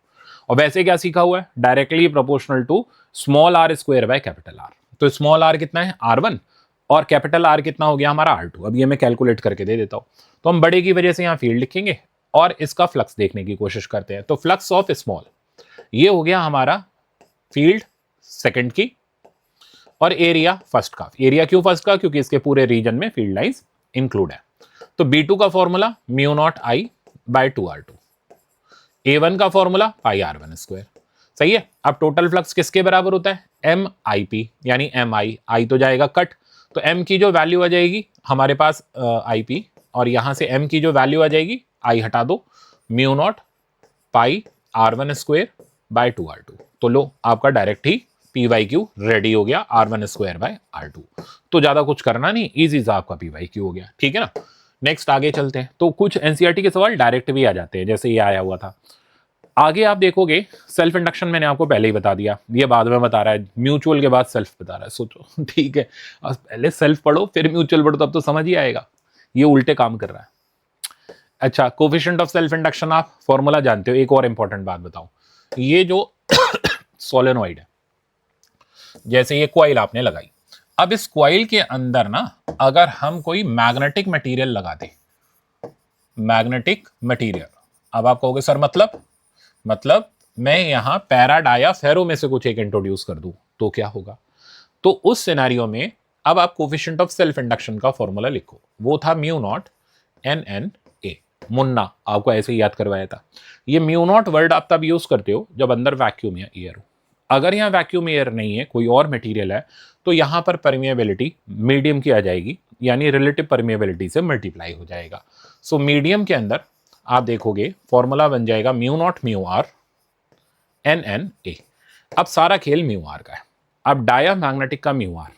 और वैसे क्या सीखा हुआ है, directly proportional to small R square by capital R. तो स्मॉल आर कितना है R1 और कैपिटल आर कितना हो गया हमारा R2। अब ये मैं कैलकुलेट करके दे देता हूं। तो हम बड़े की वजह से यहां फील्ड लिखेंगे और इसका फ्लक्स देखने की कोशिश करते हैं। तो फ्लक्स ऑफ स्मॉल, ये हो गया हमारा फील्ड सेकंड की, और एरिया फर्स्ट का। एरिया क्यों फर्स्ट का, क्योंकि इसके पूरे रीजन में फील्ड लाइंस इंक्लूड है। तो B2 का formula mu not I bye 2R2, A1 का फॉर्मूला पाई R1 स्क्वायर, सही है। अब टोटल फ्लक्स किसके बराबर होता है, एम आई पी, यानी एम आई तो जाएगा कट, तो एम की जो वैल्यू आ जाएगी हमारे पास आई पी, और यहां से एम की जो वैल्यू आ जाएगी, आई हटा दो, mu naught pi R1 square by 2R2। तो लो, आपका डायरेक्ट ही पी वाई क्यू रेडी हो गया, R1 स्क्वायर बाय R2। तो ज्यादा कुछ करना नहीं, इजी सा आपका पी वाई क्यू हो गया, ठीक है ना। नेक्स्ट आगे चलते हैं। तो कुछ एनसीईआरटी के सवाल डायरेक्ट भी आ जाते हैं, जैसे ये आया हुआ था। आगे आप देखोगे, सेल्फ इंडक्शन मैंने आपको पहले ही बता दिया, ये बाद में बता रहा है, म्यूचुअल के बाद सेल्फ बता रहा है, सोचो ठीक है। पहले सेल्फ पढ़ो फिर म्यूचुअल पढ़ो, तब तो समझ ही आएगा, ये उल्टे काम कर रहा है। अच्छा, कोफिशिएंट ऑफ सेल्फ इंडक्शन आप फॉर्मूला जानते हो। एक और इंपॉर्टेंट बात बताऊं, ये जो सोलेनोइड है, जैसे ये क्वाइल आपने लगाई, अब इस क्वाइल के अंदर ना अगर हम कोई मैग्नेटिक मटेरियल लगा दें, मैग्नेटिक मटेरियल, अब आप कहोगे सर मतलब मैं यहां पैराडाया फेरो में से कुछ एक इंट्रोड्यूस कर दूं तो क्या होगा। तो उस सिनेरियो में अब आप कोफिशिएंट ऑफ सेल्फ इंडक्शन का फॉर्मूला लिखो, वो था mu naught N N A, मुन्ना आपको ऐसे ही याद करवाया था। ये म्यू नॉट वर्ड आप तब यूज करते हो जब अंदर वैक्यूम या एयर हो। अगर यहाँ वैक्यूम एयर नहीं है, कोई और मटेरियल है, तो यहां पर परमिएबिलिटी मीडियम की आ जाएगी, यानी रिलेटिव परमिएबिलिटी से मल्टीप्लाई हो जाएगा। सो मीडियम के अंदर आप देखोगे फॉर्मूला बन जाएगा mu naught mu R N N A. अब सारा खेल म्यू आर का है। अब डाया मैग्नेटिक का म्यू आर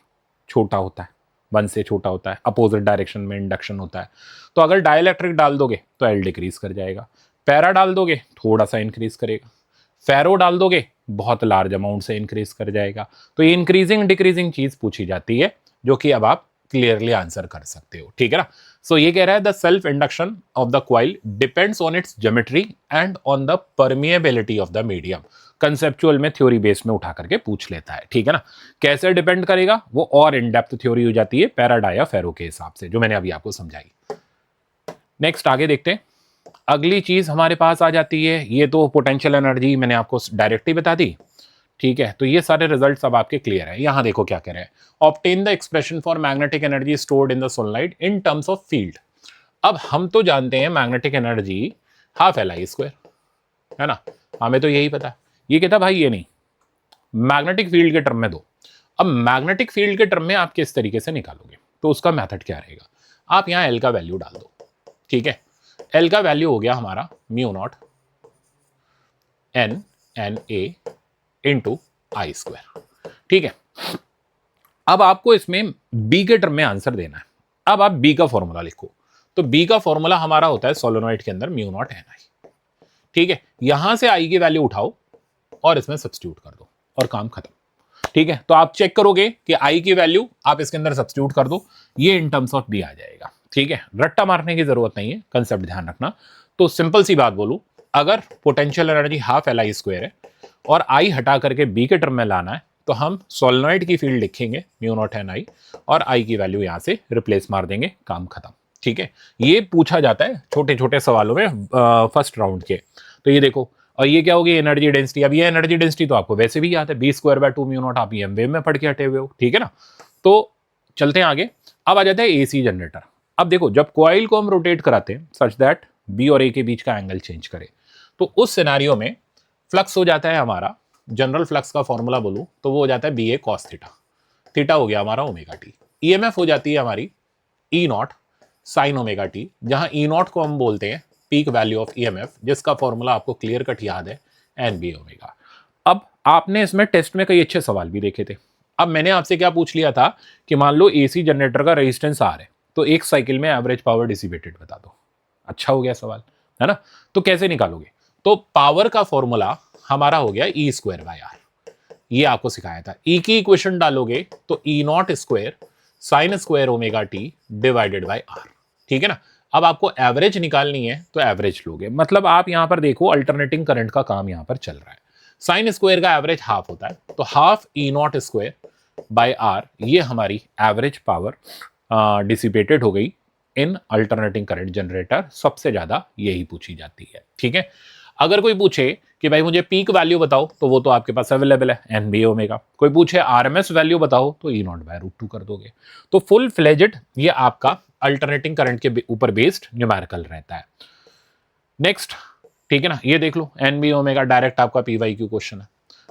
छोटा होता है, 1 से छोटा होता है, अपोजिट डायरेक्शन में इंडक्शन होता है। तो अगर डाइलेक्ट्रिक डाल दोगे तो एल डिक्रीज कर जाएगा, पैरा डाल दोगे थोड़ा सा इंक्रीज करेगा, फेरो डाल दोगे बहुत लार्ज अमाउंट से इंक्रीज कर जाएगा। तो ये इंक्रीजिंग डिक्रीजिंग चीज पूछी जाती है, जो कि अब आप क्लियरली आंसर कर सकते हो, ठीक है ना। सो ये कह रहा है the self induction of the coil depends on it's geometry and on the permeability of the medium. Conceptual में थ्योरी बेस में उठा करके पूछ लेता है, ठीक है ना। कैसे डिपेंड करेगा, वो और इन डेप्थ थ्योरी हो जाती है पैराडाया फेरो के हिसाब से, जो मैंने अभी आपको समझाई। नेक्स्ट आगे देखते हैं। अगली चीज हमारे पास आ जाती है, ये तो पोटेंशियल एनर्जी मैंने आपको डायरेक्ट ही बता दी, ठीक है। तो ये सारे रिजल्ट्स अब आपके क्लियर है। यहां देखो क्या कह रहे हैं, obtain the expression for magnetic energy stored in the sunlight in terms of field. अब हम तो जानते हैं magnetic energy half L I square, है ना, हमें तो यही पता है। ये कहता भाई ये नहीं, मैग्नेटिक फील्ड के टर्म में दो। अब मैग्नेटिक फील्ड के टर्म में आप किस तरीके से निकालोगे, तो उसका मेथड क्या रहेगा, आप यहां एल का वैल्यू डाल दो, ठीक है। एल का वैल्यू हो गया हमारा mu naught N A into I square, ठीक है। अब आपको इसमें बी के टर्म में आंसर देना है। अब आप बी का फॉर्मूला लिखो, तो बी का फॉर्मूला हमारा होता है सोलेनोइड के अंदर म्यू नॉट एन आई, ठीक है। यहां से आई की वैल्यू उठाओ और इसमें सब्स्टिट्यूट कर दो और काम खत्म, ठीक है। तो आप चेक करोगे कि आई की वैल्यू आप इसके अंदर सब्स्टिट्यूट कर दो, ये इन टर्म्स ऑफ बी आ जाएगा, ठीक है। रट्टा मारने की जरूरत नहीं है, कंसेप्ट ध्यान रखना। तो सिंपल सी बात बोलूं, अगर potential energy half L I square है और आई हटा करके बी के टर्म में लाना है, तो हम सोलेनोइड की फील्ड लिखेंगे म्यू नॉट एन आई और आई की वैल्यू यहां से रिप्लेस मार देंगे, काम खत्म, ठीक है। ये पूछा जाता है छोटे छोटे सवालों में फर्स्ट राउंड के। तो ये देखो, और ये क्या होगी, एनर्जी डेंसिटी। अब ये एनर्जी डेंसिटी तो आपको वैसे भी याद है, B square by 2 mu naught, आप EM वेव में पढ़ के हटे हुए हो, ठीक है ना। तो चलते हैं आगे। अब आ जाता है AC जनरेटर। अब देखो, जब कॉइल को हम रोटेट कराते हैं सच दैट बी और ए के बीच का एंगल चेंज करे, तो उस सिनेरियो में फ्लक्स हो जाता है हमारा, जनरल फ्लक्स का फॉर्मूला बोलूं तो वो हो जाता है BA cos थीटा, थीटा हो गया हमारा ओमेगा टी। EMF हो जाती है हमारी E not sine omega T, जहां E नॉट को हम बोलते हैं पीक वैल्यू ऑफ EMF, जिसका फॉर्मूला आपको क्लियर कट याद है NB ओमेगा। अब आपने इसमें टेस्ट में कई अच्छे सवाल भी देखे थे। अब मैंने आपसे क्या पूछ लिया था कि मान लो AC जनरेटर का रेजिस्टेंस R है, तो एक साइकिल में एवरेज पावर डिसिपेटेड बता दो। अच्छा हो गया सवाल, है ना। तो कैसे निकालोगे, तो पावर का फॉर्मूला हमारा हो गया E स्क्वायर बाय R, ये आपको सिखाया था। E की इक्वेशन डालोगे तो E not square sine square omega T divided by R, ठीक है ना। अब आपको एवरेज निकालनी है तो एवरेज लोगे, मतलब आप यहां पर देखो अल्टरनेटिंग करंट का काम यहां पर चल रहा है। साइन स्क्वायर का एवरेज हाफ होता है, तो half E not square by R, ये हमारी एवरेज पावर डिसिपेटेड हो गई इन अल्टरनेटिंग करंट जनरेटर। सबसे ज्यादा यही पूछी जाती है, ठीक है। अगर कोई पूछे कि भाई मुझे पीक वैल्यू बताओ, तो वो तो आपके पास अवेलेबल है NB ओमेगा। कोई पूछे RMS वैल्यू बताओ, तो E नॉट बाय √2 कर दोगे। तो फुल फ्लेजेड ये आपका अल्टरनेटिंग करंट के ऊपर बेस्ड न्यूमेरिकल रहता है। नेक्स्ट, ठीक है ना, ये देख लो NB ओमेगा डायरेक्ट आपका PYQ क्वेश्चन है।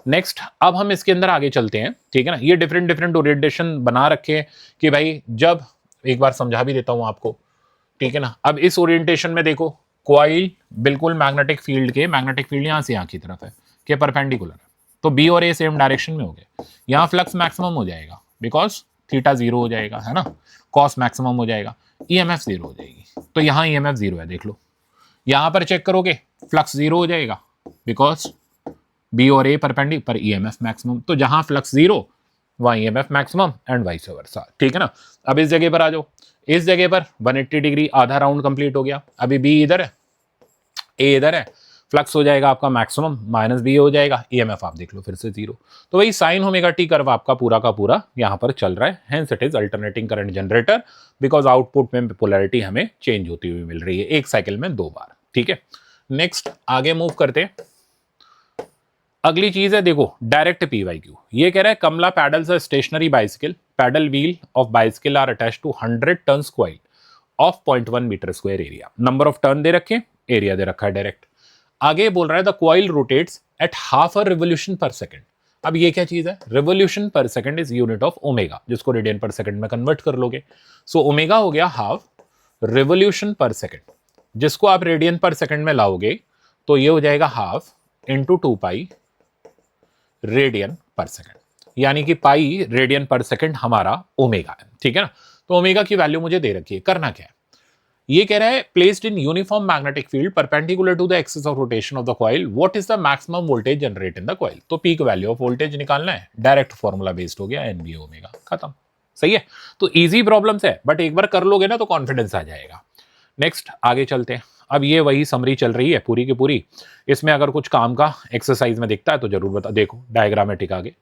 नेक्स्ट, अब हम इसके अंदर आगे चलते हैं, ठीक है ना। ये डिफरेंट डिफरेंट ओरिएंटेशन बना रखे कि भाई, जब एक बार समझा भी देता हूं आपको, ठीक है ना। अब इस ओरिएंटेशन में देखो, कॉइल बिल्कुल मैग्नेटिक फील्ड यहां से यहां की तरफ है, के परपेंडिकुलर है, तो बी और ए सेम डायरेक्शन में हो गए। यहां फ्लक्स मैक्सिमम हो जाएगा बिकॉज थीटा जीरो हो जाएगा, है ना, कॉस मैक्सिमम हो जाएगा, EMF जीरो हो जाएगी, तो यहां EMF जीरो है, देख लो। यहां पर चेक करोगे फ्लक्स जीरो हो जाएगा बिकॉज बी और ए परपेंडिकुलर पर EMF मैक्सिमम, तो जहां फ्लक्स जीरो वहां EMF maximum and vice versa, ठीक है ना। अब इस जगह पर आ जाओ, इस जगह पर 180 डिग्री आधा राउंड कंप्लीट हो गया। अभी बी इधर है, ए इधर है, फ्लक्स हो जाएगा आपका मैक्सिमम, माइनस बी हो जाएगा, EMF आप देख लो फिर से जीरो। तो वही साइन ओमेगा टी कर्व आपका पूरा का पूरा यहां पर चल रहा है, hence it is alternating current generator, because output में पोलैरिटी हमें चेंज होती हुई मिल रही है एक साइकिल में 2 बार, ठीक है। नेक्स्ट आगे मूव करते हैं। अगली चीज है, देखो डायरेक्ट PYQ। ये कह रहा है Kamala pedals a stationary bicycle, pedal wheel of bicycle are attached to 100 turns coil of 0.1 metre square area. Number of turn दे रखे, एरिया दे रखा है डायरेक्ट। आगे बोल रहा है the coil rotates at half a revolution per second. अब ये क्या चीज है, revolution per second is unit of omega, जिसको रेडियन पर सेकंड में कन्वर्ट कर लोगे। सो ओमेगा हो गया हाफ रिवोल्यूशन पर सेकंड, जिसको आप रेडियन पर सेकंड में लाओगे तो ये हो जाएगा half into 2 pi radian per second, यानी कि पाई रेडियन पर सेकंड हमारा ओमेगा है, ठीक है ना। तो ओमेगा की वैल्यू मुझे दे रखी है, करना क्या है, ये कह रहा है placed in uniform magnetic field perpendicular to the axis of rotation of the coil, what is the maximum voltage generate in the coil. तो पीक वैल्यू ऑफ वोल्टेज निकालना है, डायरेक्ट फॉर्मूला बेस्ड हो गया NB ओमेगा, खत्म, सही है। तो easy problems है, बट एक बार कर लोगे ना तो कॉन्फिडेंस आ जाएगा। नेक्स्ट आगे चलते हैं। अब ये वही समरी चल रही है पूरी की पूरी, इसमें अगर कुछ काम का एक्सरसाइज में दिखता है तो जरूर बता, देखो डायग्रामेटिक आगे।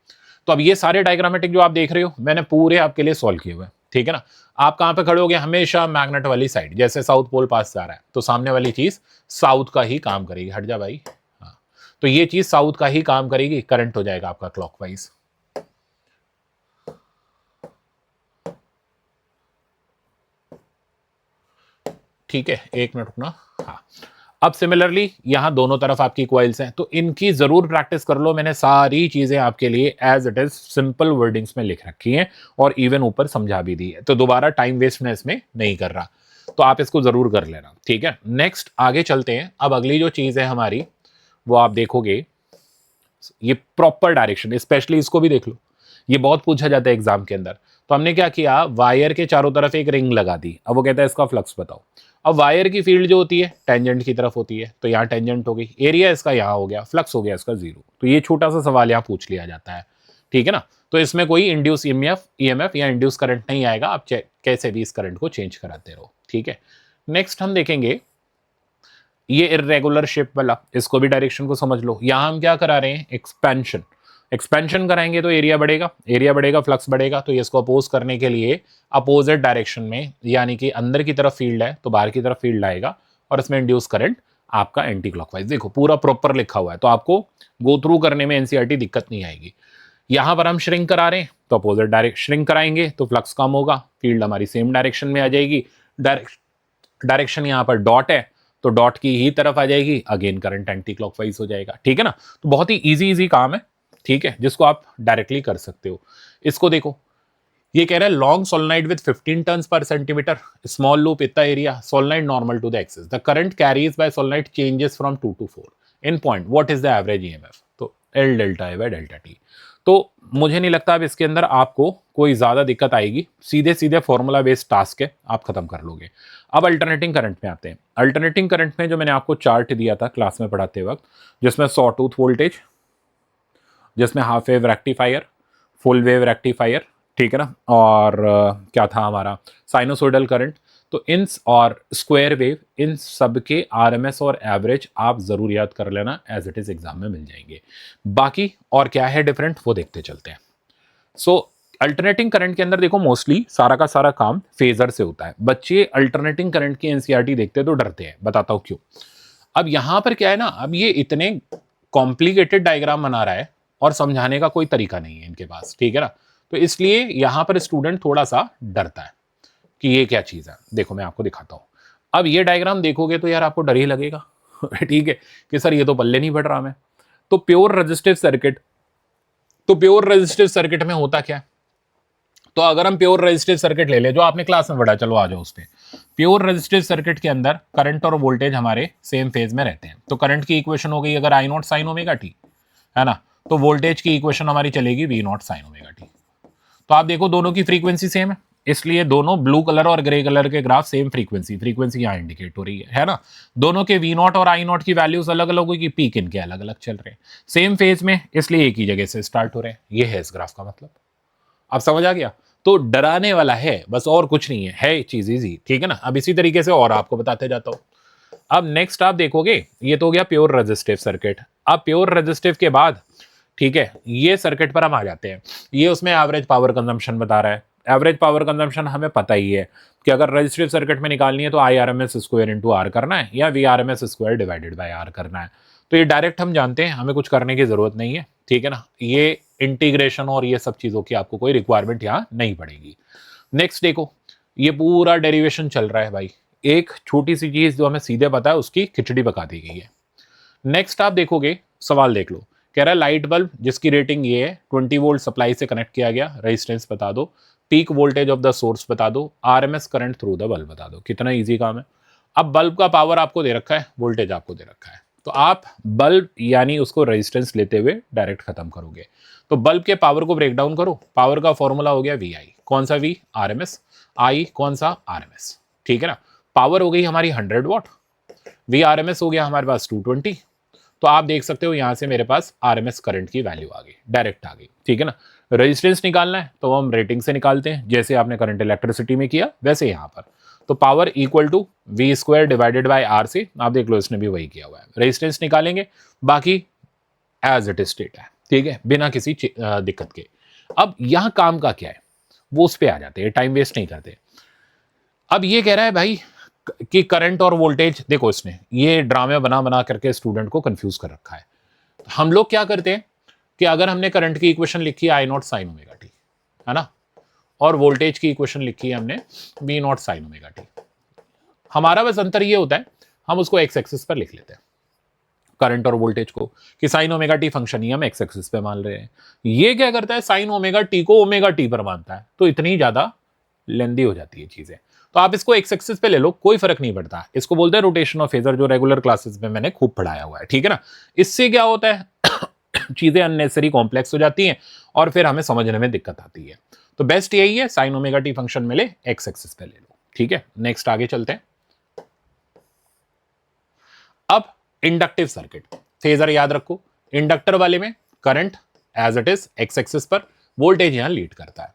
तो अब ये सारे डायग्रामेटिक जो आप देख रहे हो मैंने पूरे आपके लिए सॉल्व किए हुए हैं, ठीक है ना। आप कहां पे खड़े होगे, हमेशा मैग्नेट वाली साइड, जैसे साउथ पोल पास जा रहा है तो सामने वाली चीज साउथ का ही काम करेगी, हट जा भाई, हाँ, तो ये चीज साउथ का ही काम करेगी, करंट हो जाएगा आपका क्लॉकवाइज। ठीक है, एक मिनट रुकना। हाँ, अब सिमिलरली यहाँ दोनों तरफ आपकी कॉइल्स हैं, तो इनकी जरूर प्रैक्टिस कर लो। मैंने सारी चीजें आपके लिए as it is simple wordings में लिख रखी हैं और इवन ऊपर समझा भी दी है, तो दोबारा टाइम वेस्ट मैं इसमें नहीं कर रहा, तो आप इसको जरूर कर लेना, ठीक है। नेक्स्ट आगे चलते हैं। अब अगली जो चीज है हमारी वो आप देखोगे, ये प्रॉपर डायरेक्शन, स्पेशली इसको भी देख लो, ये बहुत पूछा जाता है एग्जाम के अंदर। तो हमने क्या किया, वायर के चारों तरफ एक रिंग लगा दी। अब वो कहता है इसका फ्लक्स बताओ। अब वायर की फील्ड जो होती है टेंजेंट की तरफ होती है, तो यहाँ टेंजेंट हो गई, एरिया इसका यहाँ हो गया, फ्लक्स हो गया इसका 0। तो ये छोटा सा सवाल यहाँ पूछ लिया जाता है, ठीक है ना। तो इसमें कोई इंड्यूस ईएमएफ या इंड्यूस करंट नहीं आएगा, आप कैसे भी इस करंट को चेंज कराते रहो, ठीक है। नेक्स्ट हम देखेंगे ये इर्रेगुलर शेप वाला, इसको भी डायरेक्शन को समझ लो। यहां हम क्या करा रहे हैं, एक्सपेंशन। एक्सपेंशन कराएंगे तो एरिया बढ़ेगा, एरिया बढ़ेगा फ्लक्स बढ़ेगा, तो इसको अपोज करने के लिए अपोजिट डायरेक्शन में, यानी कि अंदर की तरफ फील्ड है तो बाहर की तरफ फील्ड आएगा और इसमें इंड्यूस करंट आपका एंटी क्लॉकवाइज। देखो पूरा प्रॉपर लिखा हुआ है, तो आपको गो थ्रू करने में एनसीईआरटी दिक्कत नहीं आएगी। यहां पर हम श्रिंक करा रहे हैं तो अपोजिट डायरेक्शन श्रिंक कराएंगे तो फ्लक्स कम होगा, फील्ड हमारी सेम डायरेक्शन में आ जाएगी। डायरेक्शन यहाँ पर डॉट है तो डॉट की ही तरफ आ जाएगी, अगेन करंट एंटी क्लॉकवाइज हो जाएगा, ठीक है ना। तो बहुत ही इजी काम है, ठीक है, जिसको आप डायरेक्टली कर सकते हो। इसको देखो, ये कह रहा है long solenoid with 15 turns per centimetre, small loop इतना area, solenoid normal to the axis, the current carries by solenoid changes from 2 to 4 in point, what is the average EMF. तो एल डेल्टा है by delta T. तो मुझे नहीं लगता अब इसके अंदर आपको कोई ज्यादा दिक्कत आएगी, सीधे सीधे फॉर्मूला बेस्ड टास्क है, आप खत्म कर लोगे। अब अल्टरनेटिंग करंट में आते हैं। अल्टरनेटिंग करंट में जो मैंने आपको चार्ट दिया था क्लास में पढ़ाते वक्त, जिसमें सॉ टूथ वोल्टेज, जिसमें half wave rectifier, full wave rectifier, ठीक है ना, और क्या था हमारा साइनोसोइडल करंट, तो इन और स्क्वायर वेव, इन सब के आरएमएस और एवरेज आप जरूर याद कर लेना, एज इट इज एग्जाम में मिल जाएंगे। बाकी और क्या है डिफरेंट वो देखते चलते हैं। सो अल्टरनेटिंग करंट के अंदर देखो मोस्टली सारा का सारा काम फेजर से होता है। बच्चे अल्टरनेटिंग करंट की एनसीईआरटी देखते तो डरते हैं, बताता हूं क्यों। अब यहां पर क्या है ना, अब ये इतने कॉम्प्लिकेटेड डायग्राम बना रहा है और समझाने का कोई तरीका नहीं है इनके पास, ठीक है ना। तो इसलिए यहां पर स्टूडेंट थोड़ा सा डरता है कि ये क्या चीज है। देखो मैं आपको दिखाता हूं। अब ये डायग्राम देखोगे तो यार आपको डर ही लगेगा ठीक है, कि सर ये तो पल्ले नहीं पड़ रहा मैं। तो प्योर रेजिस्टिव सर्किट, तो प्योर रेजिस्टिव सर्किट में होता क्या है, तो अगर हम प्योर रेजिस्टिव सर्किट ले ले जो आपने क्लास में पढ़ा, चलो आ जाओ उस पे। प्योर रेजिस्टिव सर्किट के अंदर करंट और वोल्टेज हमारे सेम फेज में रहते हैं। तो करंट की इक्वेशन हो गई अगर I naught sine omega T, है ना, तो वोल्टेज की इक्वेशन हमारी चलेगी V naught sine omega T. तो आप देखो दोनों की फ्रीक्वेंसी सेम है, इसलिए दोनों ब्लू कलर और ग्रे कलर के ग्राफ सेम फ्रीक्वेंसी यहां इंडिकेट हो रही है ना। दोनों के वी नॉट और आई नॉट की वैल्यूज अलग अलग होगी, पीक इनके अलग अलग चल रहे हैं, सेम फेज में, इसलिए एक ही जगह से स्टार्ट हो रहे हैं। ये है इस ग्राफ का मतलब, अब समझ आ गया। तो डराने वाला है बस, और कुछ नहीं है चीज इजी, ठीक है ना। अब इसी तरीके से और आपको बताते जाता हूं। अब नेक्स्ट आप देखोगे, ये तो हो गया प्योर रेजिस्टिव सर्किट। अब प्योर रेजिस्टिव के बाद, ठीक है, ये सर्किट पर हम आ जाते हैं। ये उसमें एवरेज पावर कंजम्पशन बता रहा है। एवरेज पावर कंजम्पशन हमें पता ही है कि अगर रेजिस्टिव सर्किट में निकालनी है तो I R M S square into R करना है या V R M S square divided by R करना है। तो ये डायरेक्ट हम जानते हैं, हमें कुछ करने की जरूरत नहीं है, ठीक है ना। ये इंटीग्रेशन और ये सब चीजों की आपको कोई रिक्वायरमेंट यहाँ नहीं पड़ेगी। नेक्स्ट देखो, ये पूरा डेरिवेशन चल रहा है भाई, एक छोटी सी चीज जो हमें सीधे पता है उसकी खिचड़ी पका दी गई है। नेक्स्ट आप देखोगे, सवाल देख लो, कह रहा है लाइट बल्ब जिसकी रेटिंग ये है 20 वोल्ट सप्लाई से कनेक्ट किया गया, रेजिस्टेंस बता दो, peak voltage of the source बता दो, RMS current through the bulb बता दो। कितना इजी काम है। अब बल्ब का पावर आपको दे रखा है, वोल्टेज आपको दे रखा है, तो आप बल्ब यानी उसको रेजिस्टेंस लेते हुए डायरेक्ट खत्म करोगे। तो बल्ब के पावर को ब्रेक डाउन करो, पावर का फॉर्मूला हो गया वी आई, कौन सा वी, आरएमएस, आई कौन सा, आरएमएस, ठीक है ना। पावर हो गई हमारी 100 वॉट, वी आरएमएस हो गया हमारे पास 220। तो आप देख सकते हो यहां से मेरे पास आरएमएस करंट की वैल्यू आ गई, डायरेक्ट आ गई, ठीक है ना। रेजिस्टेंस निकालना है तो हम रेटिंग से निकालते हैं, जैसे आपने करंट इलेक्ट्रिसिटी में किया वैसे यहां पर। तो power equal to V square divided by R से, आप देख लो इसने भी वही किया हुआ है। रेजिस्टेंस निकालेंगे, बाकी एज इट इज स्टेट है, ठीक है, बिना किसी दिक्कत के। अब यहां काम का क्या है वो उस पर आ जाते हैं, टाइम वेस्ट नहीं करते। अब ये कह रहा है भाई कि करंट और वोल्टेज, देखो इसने ये ड्रामे बना बना करके स्टूडेंट को कंफ्यूज कर रखा है। हम लोग क्या करते हैं कि अगर हमने करंट की इक्वेशन लिखी है I naught sine omega T, है ना, और वोल्टेज की इक्वेशन लिखी है हमने V naught sine omega T, हमारा बस अंतर ये होता है हम उसको एक्स एक्सिस पर लिख लेते हैं करंट और वोल्टेज को, कि साइन ओमेगा टी फंक्शन ही हम एक्स एक्सिस पे मान रहे हैं। ये क्या करता है, साइन ओमेगा टी को ओमेगा टी पर मानता है, तो इतनी ज्यादा लेंदी हो जाती है चीजें। तो आप इसको एक्स एक्सिस पे ले लो, कोई फर्क नहीं पड़ता। इसको बोलते हैं रोटेशन ऑफ फेजर, जो रेगुलर क्लासेस में मैंने खूब पढ़ाया हुआ है, ठीक है ना। इससे क्या होता है चीजें अननेसेसरी कॉम्प्लेक्स हो जाती हैं और फिर हमें समझने में दिक्कत आती है। तो बेस्ट यही है, साइन ओमेगा टी फंक्शन मिले एक्स एक्सिस पे ले लो, ठीक है। नेक्स्ट आगे चलते हैं। अब इंडक्टिव सर्किट, फेजर याद रखो, इंडक्टर वाले में current as it is X axis पर, वोल्टेज यहां लीड करता है,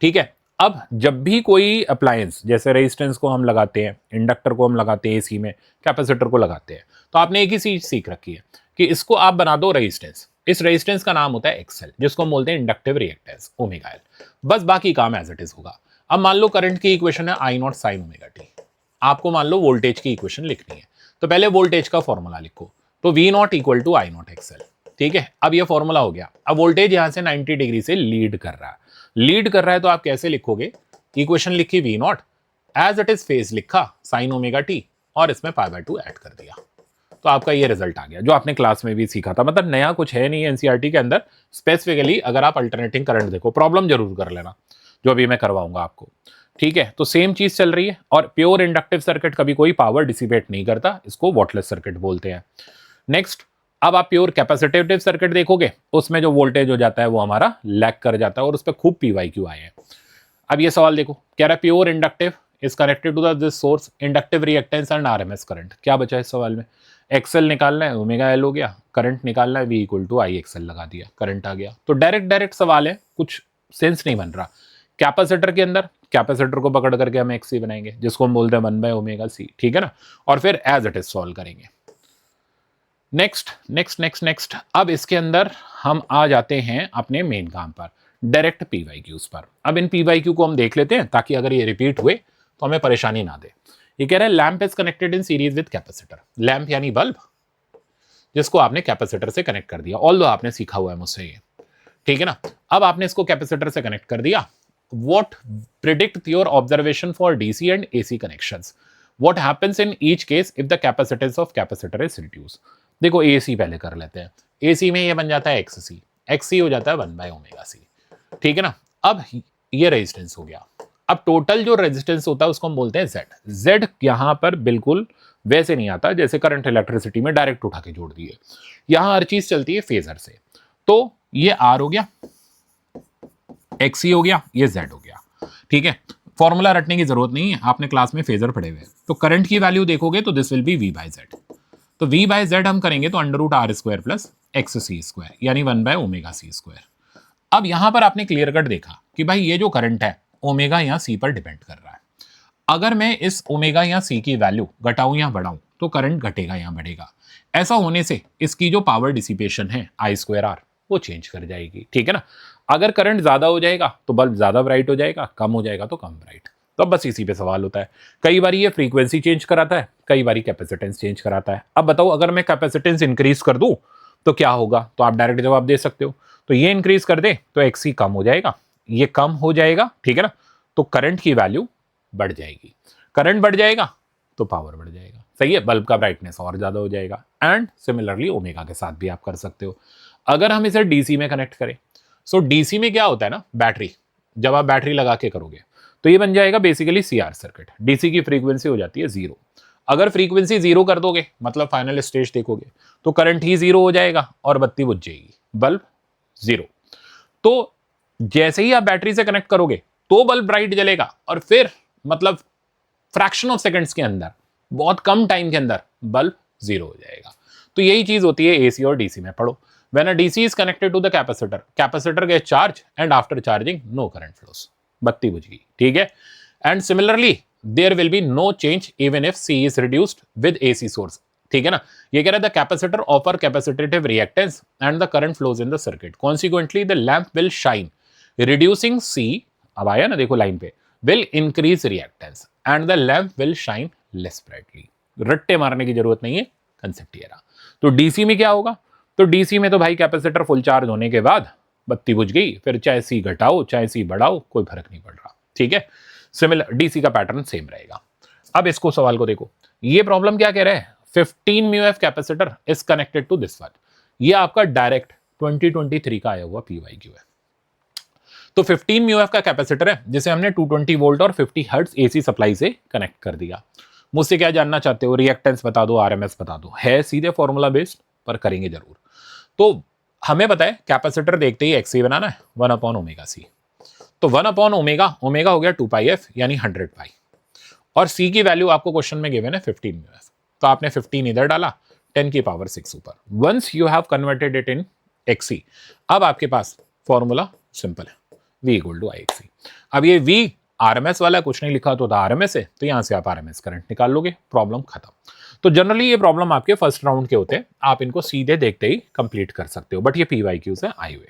ठीक है। अब जब भी कोई अप्लायंस, जैसे रेजिस्टेंस को हम लगाते हैं, इंडक्टर को हम लगाते हैं एसी में, कैपेसिटर को लगाते हैं, तो आपने एक ही चीज सीख रखी है कि इसको आप बना दो रेजिस्टेंस, इस रेजिस्टेंस का नाम होता है एक्सएल, जिसको हम बोलते हैं इंडक्टिव रिएक्टेंस ओमेगा एल, बस बाकी काम एज इट इज होगा। अब मान लो करंट की इक्वेशन है I naught sine omega T, आपको मान लो वोल्टेज की इक्वेशन लिखनी है, तो पहले वोल्टेज का फॉर्मूला लिखो, तो V naught equal to I naught XL, ठीक है। अब ये फॉर्मूला हो गया। अब वोल्टेज यहां से 90 डिग्री से लीड कर रहा है, लीड कर रहा है, तो आप कैसे लिखोगे, इक्वेशन लिखी V naught, as it is phase लिखा साइन ओमेगा टी, और इसमें पाई बाय 2 ऐड कर दिया, तो आपका ये रिजल्ट आ गया, जो आपने क्लास में भी सीखा था। मतलब नया कुछ है नहीं एनसीईआरटी के अंदर। स्पेसिफिकली अगर आप अल्टरनेटिंग करंट देखो, प्रॉब्लम जरूर कर लेना, जो अभी मैं करवाऊंगा आपको, ठीक है। तो सेम चीज चल रही है। और प्योर इंडक्टिव सर्किट कभी कोई पावर डिसिपेट नहीं करता, इसको वॉटलेस सर्किट बोलते हैं। नेक्स्ट, अब आप प्योर कैपेसिटिव सर्किट देखोगे, उसमें जो वोल्टेज हो जाता है वो हमारा लैग कर जाता है, और उस पर खूब पीवाईक्यू आए हैं। अब ये सवाल देखो, कह रहा है pure inductive is connected to this source, inductive reactance and RMS current. क्या बचा इस सवाल में, एक्सएल निकालना है, ओमेगा एल हो गया, करंट निकालना है, V equal to I XL लगा दिया, करंट आ गया। तो डायरेक्ट सवाल है, कुछ सेंस नहीं बन रहा। कैपेसिटर के अंदर, कैपेसिटर को पकड़ करके हम एक्स सी बनाएंगे, जिसको हम बोलते हैं 1 बाय ओमेगा सी, ठीक है ना, और फिर एज इट इज सॉल्व करेंगे। नेक्स्ट, अब इसके अंदर हम आ जाते हैं अपने मेन काम पर, डायरेक्ट पीवाईक्यूज पर। अब इन पीवाईक्यू को हम देख लेते हैं, ताकि अगर ये रिपीट हुए तो हमें परेशानी ना दे। ये कह रहा है lamp is connected in series with capacitor, lamp यानी बल्ब, जिसको आपने कैपेसिटर से कनेक्ट कर दिया, ऑल्दो आपने सीखा हुआ है मुझसे ये, ठीक है ना। अब आपने इसको कैपेसिटर से कनेक्ट कर दिया। What predict your observation for DC and AC connections? What happens in each case if the capacitance of capacitor is reduced? देखो AC पहले कर लेते हैं। AC में ये बन जाता है XC, XC हो जाता है 1 बाय ओमेगा सी, ठीक है ना। अब ये रेजिस्टेंस हो गया। अब टोटल जो रेजिस्टेंस होता है उसको हम बोलते हैं Z। Z यहां पर बिल्कुल वैसे नहीं आता जैसे करंट इलेक्ट्रिसिटी में डायरेक्ट उठा के जोड़ दिए, यहां हर चीज चलती है फेजर से। तो ये R हो गया, XC हो गया, ये Z हो गया, ठीक है। फॉर्मूला रटने की जरूरत नहीं है, आपने क्लास में फेजर पढ़े हुए। तो करंट की वैल्यू देखोगे तो this will be V by Z। तो V बाय Z हम करेंगे तो under root R square plus X C square, यानी 1 बाय ओमेगा सी स्क्वायर। अब यहां पर आपने क्लियर कट देखा कि भाई ये जो करंट है ओमेगा या सी पर डिपेंड कर रहा है। अगर मैं इस ओमेगा या सी की वैल्यू घटाऊं या बढ़ाऊं तो करंट घटेगा या बढ़ेगा। ऐसा होने से इसकी जो पावर डिसिपेशन है आई स्क्वायर आर, वो चेंज कर जाएगी, ठीक है ना। अगर करंट ज्यादा हो जाएगा तो बल्ब ज्यादा ब्राइट हो जाएगा, कम हो जाएगा तो कम ब्राइट। तो बस इसी पे सवाल होता है। कई बार ये फ्रीक्वेंसी चेंज कराता है, कई बार कैपेसिटेंस चेंज कराता है। अब बताओ अगर मैं कैपेसिटेंस इंक्रीज कर दूं तो क्या होगा, तो आप डायरेक्ट जवाब दे सकते हो। तो ये इंक्रीज कर दे तो एक्सी कम हो जाएगा, ये कम हो जाएगा, ठीक है ना। तो करंट की वैल्यू बढ़ जाएगी, करंट बढ़ जाएगा तो पावर बढ़ जाएगा, सही है। बल्ब का ब्राइटनेस और ज्यादा हो जाएगा। एंड सिमिलरली ओमेगा के साथ भी आप कर सकते हो। अगर हम इसे डीसी में कनेक्ट करें, सो डीसी में क्या होता है ना, बैटरी, जब आप बैटरी लगा के करोगे तो ये बन जाएगा बेसिकली सीआर सर्किट। डीसी की फ्रीक्वेंसी हो जाती है 0। अगर फ्रीक्वेंसी 0 कर दोगे मतलब फाइनल स्टेज देखोगे तो करंट ही 0 हो जाएगा और बत्ती बुझ जाएगी, बल्ब 0। तो जैसे ही आप बैटरी से कनेक्ट करोगे तो बल्ब ब्राइट जलेगा, और फिर मतलब फ्रैक्शन ऑफ सेकंड्स के अंदर, बहुत कम टाइम के अंदर बल्ब 0 हो जाएगा। तो यही चीज होती है एसी और डीसी में। पढ़ो, when a DC is connected to the capacitor, capacitor gets charged and after charging no current flows, बत्ती बुझ गई, ठीक है। And similarly there will be no change even if C is reduced with AC source, ठीक है ना। ये कह रहा है the capacitor offer capacitive reactance and the current flows in the circuit, consequently the lamp will shine, reducing C, अब आया ना देखो लाइन पे, will increase reactance and the lamp will shine less brightly। Ratte मारने की जरूरत नहीं है, कंसेप्ट ये रहा। तो डीसी में क्या होगा, तो डीसी में तो भाई कैपेसिटर फुल चार्ज होने के बाद बत्ती बुझ गई, फिर चाहे सी घटाओ चाहे सी बढ़ाओ कोई फर्क नहीं पड़ रहा, ठीक है। सिमिलर डीसी का पैटर्न सेम रहेगा। अब इसको सवाल को देखो, ये प्रॉब्लम क्या कह रहा है, 15 mu F capacitor is connected to this one. ये आपका डायरेक्ट 2023 का आया हुआ पीवाईक्यू है। तो 15 म्यूएफ का कैपेसिटर है जिसे हमने 220 वोल्ट और 50 हर्ट्ज एसी सप्लाई से कनेक्ट कर दिया। मुझसे क्या जानना चाहते हो, रिएक्टेंस बता दो, आरएमएस बता दो, है सीधे फॉर्मूला बेस्ड पर करेंगे जरूर। तो हमें पता है कैपेसिटर देखते ही एक्सी बनाना है 1/ओमेगा सी। तो 1/ओमेगा, ओमेगा हो गया 2πf यानी 100 पाई, और सी की वैल्यू आपको क्वेश्चन में गिवन है 15 म्यूएफ। तो आपने 15 इधर डाला, 10 की पावर 6 ऊपर। Once you have converted it in XC, अब आपके पास फॉर्मूला सिंपल है, V इक्वल टू IXC। अब ये V आरएमएस वाला कुछ नहीं लिखा तो था आरएमएस है, तो यहां से आप आरएमएस करंट निकाल लोगे, प्रॉब्लम खत्म। तो जनरली ये प्रॉब्लम आपके फर्स्ट राउंड के होते हैं, आप इनको सीधे देखते ही कंप्लीट कर सकते हो, बट ये पीवाईक्यू से आए हुए।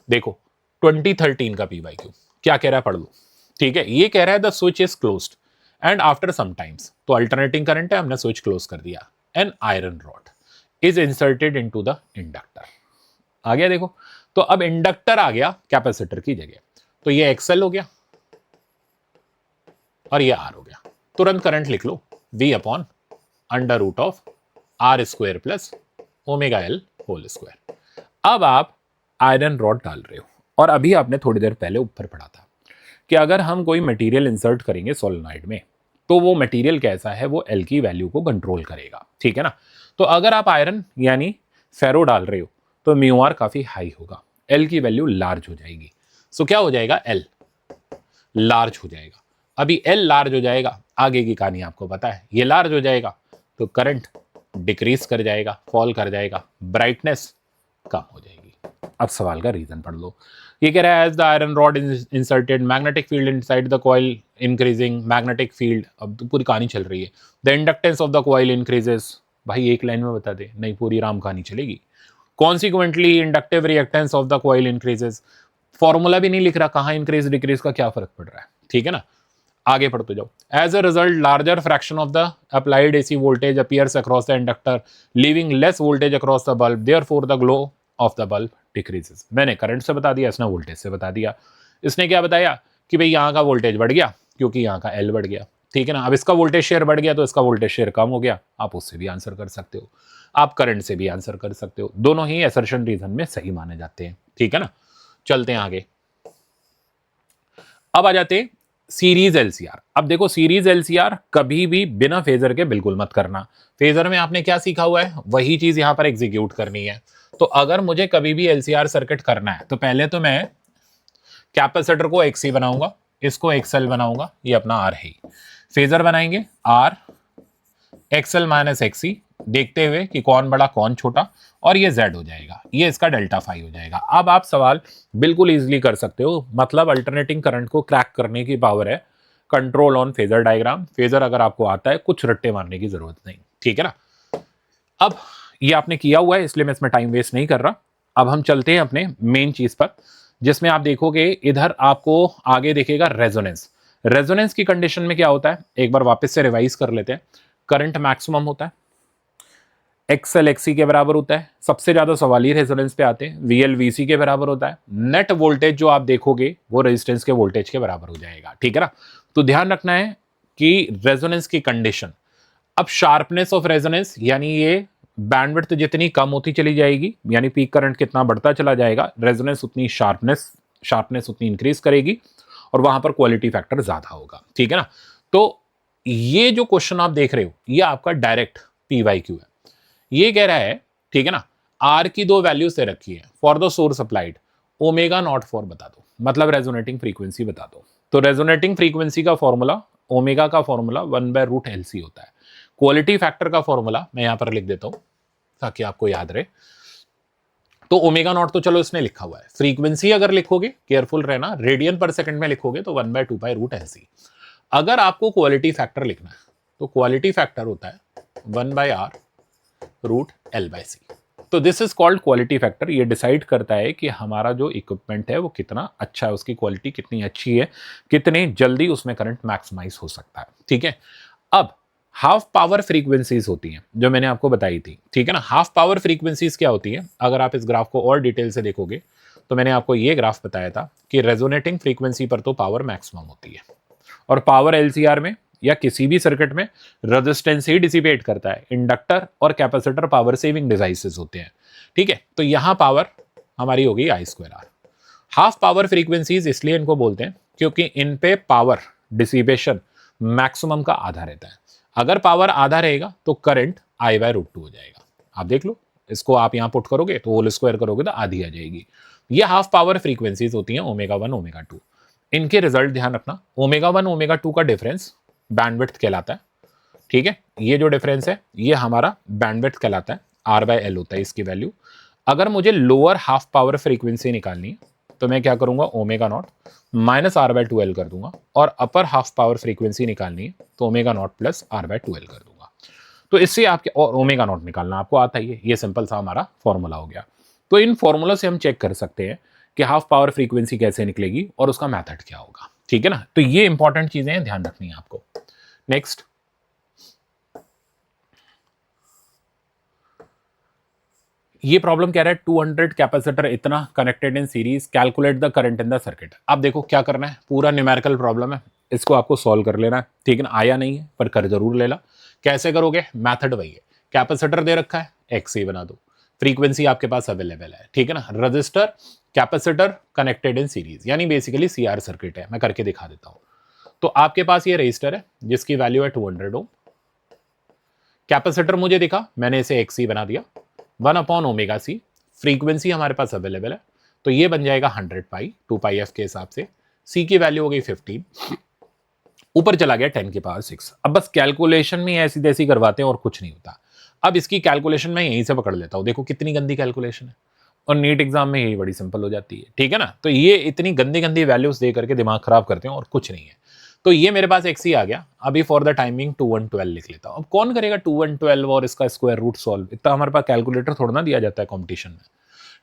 देखो 2013 का पीवाईक्यू क्या कह रहा है, पढ़ लो। ठीक है, ये कह रहा है the switch is closed and after some times, तो अल्टरनेटिंग करंट है, हमने स्विच क्लोज कर दिया, an iron rod is inserted into the inductor. आ गया देखो, तो अब इंडक्टर आ गया कैपेसिटर की जगह, तो ये एक्सएल हो गया और ये आर हो गया। तुरंत करंट लिख लो, V/√R² plus omega L whole square. अब आप आयरन रॉड डाल रहे हो, और अभी आपने थोड़ी देर पहले ऊपर पढ़ा था कि अगर हम कोई मटेरियल इंसर्ट करेंगे सोलेनॉइड में, तो वो मटेरियल कैसा है, वो एल की वैल्यू को कंट्रोल करेगा। ठीक है ना, तो अगर आप आयरन यानी फेरो डाल रहे हो तो म्यू आर काफी हाई होगा, एल की वैल्यू लार्ज हो जाएगी। सो क्या हो जाएगा, एल लार्ज हो जाएगा। अभी एल लार्ज हो जाएगा, आगे की कहानी आपको पता है, ये लार्ज हो जाएगा तो करंट डिक्रीज कर जाएगा, फॉल कर जाएगा, ब्राइटनेस कम हो जाएगी। अब सवाल का रीजन पढ़ लो। ये कह रहा है as the iron rod inserted magnetic field inside the coil increasing, magnetic field, अब तो पूरी कहानी चल रही है, the inductance of the coil increases. भाई एक लाइन में बता दे, नहीं पूरी राम कहानी चलेगी। Consequently inductive reactance of the coil increases, formula भी नहीं लिख रहा, कहां इंक्रीज डिक्रीज का क्या फर्क पड़ रहा है। ठीक है ना, आगे पढ़ते जाओ। As a result larger fraction of the applied AC voltage appears across the inductor leaving less voltage across the bulb, therefore the glow of the bulb decreases. मैंने करंट से बता दिया, इसने वोल्टेज से बता दिया। इसने क्या बताया कि भाई यहाँ का वोल्टेज बढ़ गया क्योंकि यहाँ का एल बढ़ गया। ठीक है ना, अब इसका वोल्टेज शेयर बढ़ गया तो इसका वोल्टेज शेयर कम हो गया। आप उससे भी आंसर कर सकते हो, आप करंट से भी आंसर कर सकते हो, दोनों ही असर्शन रीजन में सही माने जाते हैं। ठीक है ना, चलते हैं आगे। अब आ जाते हैं सीरीज एलसीआर। अब देखो सीरीज एलसीआर कभी भी बिना फेजर के बिल्कुल मत करना। फेजर में आपने क्या सीखा हुआ है, वही चीज यहां पर एग्जीक्यूट करनी है। तो अगर मुझे कभी भी एलसीआर सर्किट करना है तो पहले तो मैं कैपेसिटर को एक्सी बनाऊंगा, इसको एक्सएल बनाऊंगा, ये अपना आर है। फेजर बनाएंगे आर एक्सएल माइनस एक्सी, देखते हुए कि कौन बड़ा कौन छोटा, और ये Z हो जाएगा, ये इसका डेल्टा फाई हो जाएगा। अब आप सवाल बिल्कुल इजीली कर सकते हो, मतलब अल्टरनेटिंग करंट को क्रैक करने की पावर है control on phasor diagram. Phasor अगर आपको आता है, कुछ रट्टे मारने की जरूरत नहीं। ठीक है ना, अब ये आपने किया हुआ है इसलिए मैं इसमें टाइम वेस्ट नहीं कर रहा। अब हम चलते हैं अपने मेन चीज पर, जिसमें आप देखोगे इधर आपको आगे देखेगा रेजोनेंस। रेजोनेंस की कंडीशन में क्या होता है, एक बार वापस से रिवाइज कर लेते हैं। करंट मैक्सिमम होता है, एक्सएल एक्सी के बराबर होता है, सबसे ज्यादा सवाल ही रेजोनेंस पे आते हैं, वीएल वीसी के बराबर होता है। नेट वोल्टेज जो आप देखोगे वो रेजिस्टेंस के वोल्टेज के बराबर हो जाएगा। ठीक है ना, तो ध्यान रखना है कि रेजोनेंस की कंडीशन। अब शार्पनेस ऑफ रेजोनेंस यानी ये बैंडविड्थ जितनी कम होती चली जाएगी, यानी पीक करंट कितना बढ़ता चला जाएगा, रेजोनेंस उतनी शार्पनेस उतनी इंक्रीज करेगी, और वहां पर क्वालिटी फैक्टर ज्यादा होगा। ठीक है ना, तो ये जो क्वेश्चन आप देख रहे हो ये आपका डायरेक्ट पीवाईक्यू है। ये कह रहा है, ठीक है ना, आर की दो वैल्यू से रखी है for the source applied, omega naught for बता दो, मतलब रेजोनेटिंग फ्रीक्वेंसी बता दो। तो रेजोनेटिंग फ्रीक्वेंसी का फॉर्मूला, ओमेगा का फॉर्मूला 1/√LC होता है। क्वालिटी फैक्टर का फॉर्मूला मैं यहां पर लिख देता हूं ताकि आपको याद रहे। तो ओमेगा नॉट तो चलो इसने लिखा हुआ है, फ्रीक्वेंसी अगर लिखोगे केयरफुल रहना, रेडियन पर सेकंड में लिखोगे तो 1/2π√LC। अगर आपको क्वालिटी फैक्टर लिखना है तो क्वालिटी फैक्टर होता है 1/R√L/C। तो this is called quality factor. ये डिसाइड करता है कि हमारा जो इक्विपमेंट है वो कितना अच्छा है, उसकी क्वालिटी कितनी अच्छी है, कितने जल्दी उसमें करंट मैक्सिमाइज हो सकता है। ठीक है, अब हाफ पावर फ्रीक्वेंसीज होती हैं जो मैंने आपको बताई थी। ठीक है ना, हाफ पावर फ्रीक्वेंसीज क्या होती है, अगर आप इस ग्राफ को और डिटेल से देखोगे तो मैंने आपको ये ग्राफ बताया था कि रेजोनेटिंग फ्रीक्वेंसी पर तो पावर मैक्सिमम होती है, और पावर एलसीआर में या किसी भी सर्किट में रेजिस्टेंस ही डिसिपेट करता है। इंडक्टर और कैपेसिटर पावर सेविंग डिवाइसेस होते हैं, ठीक है। तो यहां पावर हमारी होगी I square R. Half power frequencies इसलिए इनको बोलते हैं क्योंकि इन पे पावर डिसिपेशन मैक्सिमम का आधा रहता है। अगर पावर आधा रहेगा तो करंट I/√2 हो जाएगा। आप देख लो, इसको आप यहां पुट करोगे तो होल स्क्वायर करोगे तो आधी आ जाएगी। ये हाफ पावर फ्रीक्वेंसीज होती हैं ω1 ω2। इनके रिजल्ट ध्यान रखना, ω1 ω2 का डिफरेंस बैंडविड्थ कहलाता है, ठीक है। ये जो डिफरेंस है ये हमारा बैंडविड्थ कहलाता है, R/L होता है इसकी वैल्यू। अगर मुझे लोअर हाफ पावर फ्रीक्वेंसी निकालनी है तो मैं क्या करूंगा, ω0 माइनस R/2L कर दूंगा, और अपर हाफ पावर फ्रीक्वेंसी निकालनी है तो ω0 प्लस R/2L कर दूंगा। तो इससे आपके, और ω0 निकालना आपको आता ही है, ये सिंपल सा हमारा फॉर्मूला हो गया। तो इन फॉर्मूला से हम चेक कर सकते हैं कि हाफ पावर फ्रीक्वेंसी कैसे निकलेगी और उसका मेथड क्या होगा, ठीक है ना। तो ये इंपॉर्टेंट चीजें हैं, ध्यान रखनी है आपको। नेक्स्ट, ये प्रॉब्लम कह रहा है 200 कैपेसिटर इतना connected in series, calculate the current in the circuit. अब देखो क्या करना है, पूरा न्यूमेरिकल प्रॉब्लम है, इसको आपको सॉल्व कर लेना है, ठीक है ना। आया नहीं है पर कर जरूर लेना। कैसे करोगे, मेथड वही है, कैपेसिटर दे रखा है, XC बना दो, फ्रीक्वेंसी आपके पास अवेलेबल है, ठीक है ना। Register capacitor connected in series, यानी बेसिकली CR सर्किट है। मैं करके दिखा देता हूं। तो आपके पास ये रजिस्टर है जिसकी वैल्यू है 200 ओम। कैपेसिटर मुझे दिखा, मैंने इसे XC बना दिया, 1/ωc। फ्रीक्वेंसी हमारे पास अवेलेबल है तो ये बन जाएगा 100 पाई, 2πf के हिसाब से। C की वैल्यू हो गई 15, ऊपर चला गया 10 की पावर 6। अब बस कैलकुलेशन में ऐसी तैसी करवाते हैं और कुछ नहीं होता। अब इसकी कैलकुलेशन मैं यहीं से पकड़ लेता हूं, देखो कितनी गंदी कैलकुलेशन है, और नीट एग्जाम में यही बड़ी सिंपल हो जाती है, ठीक है ना। तो ये इतनी गंदी गंदी वैल्यूज दे करके दिमाग खराब करते हैं और कुछ नहीं है। तो ये मेरे पास XC आ गया। अभी फॉर द टाइमिंग 2 1 12 लिख लेता हूं। अब कौन करेगा 2 1 12 और इसका स्क्वायर रूट सॉल्व, इतना हमारे पास कैलकुलेटर थोड़ा ना दिया जाता है कॉम्पिटिशन में,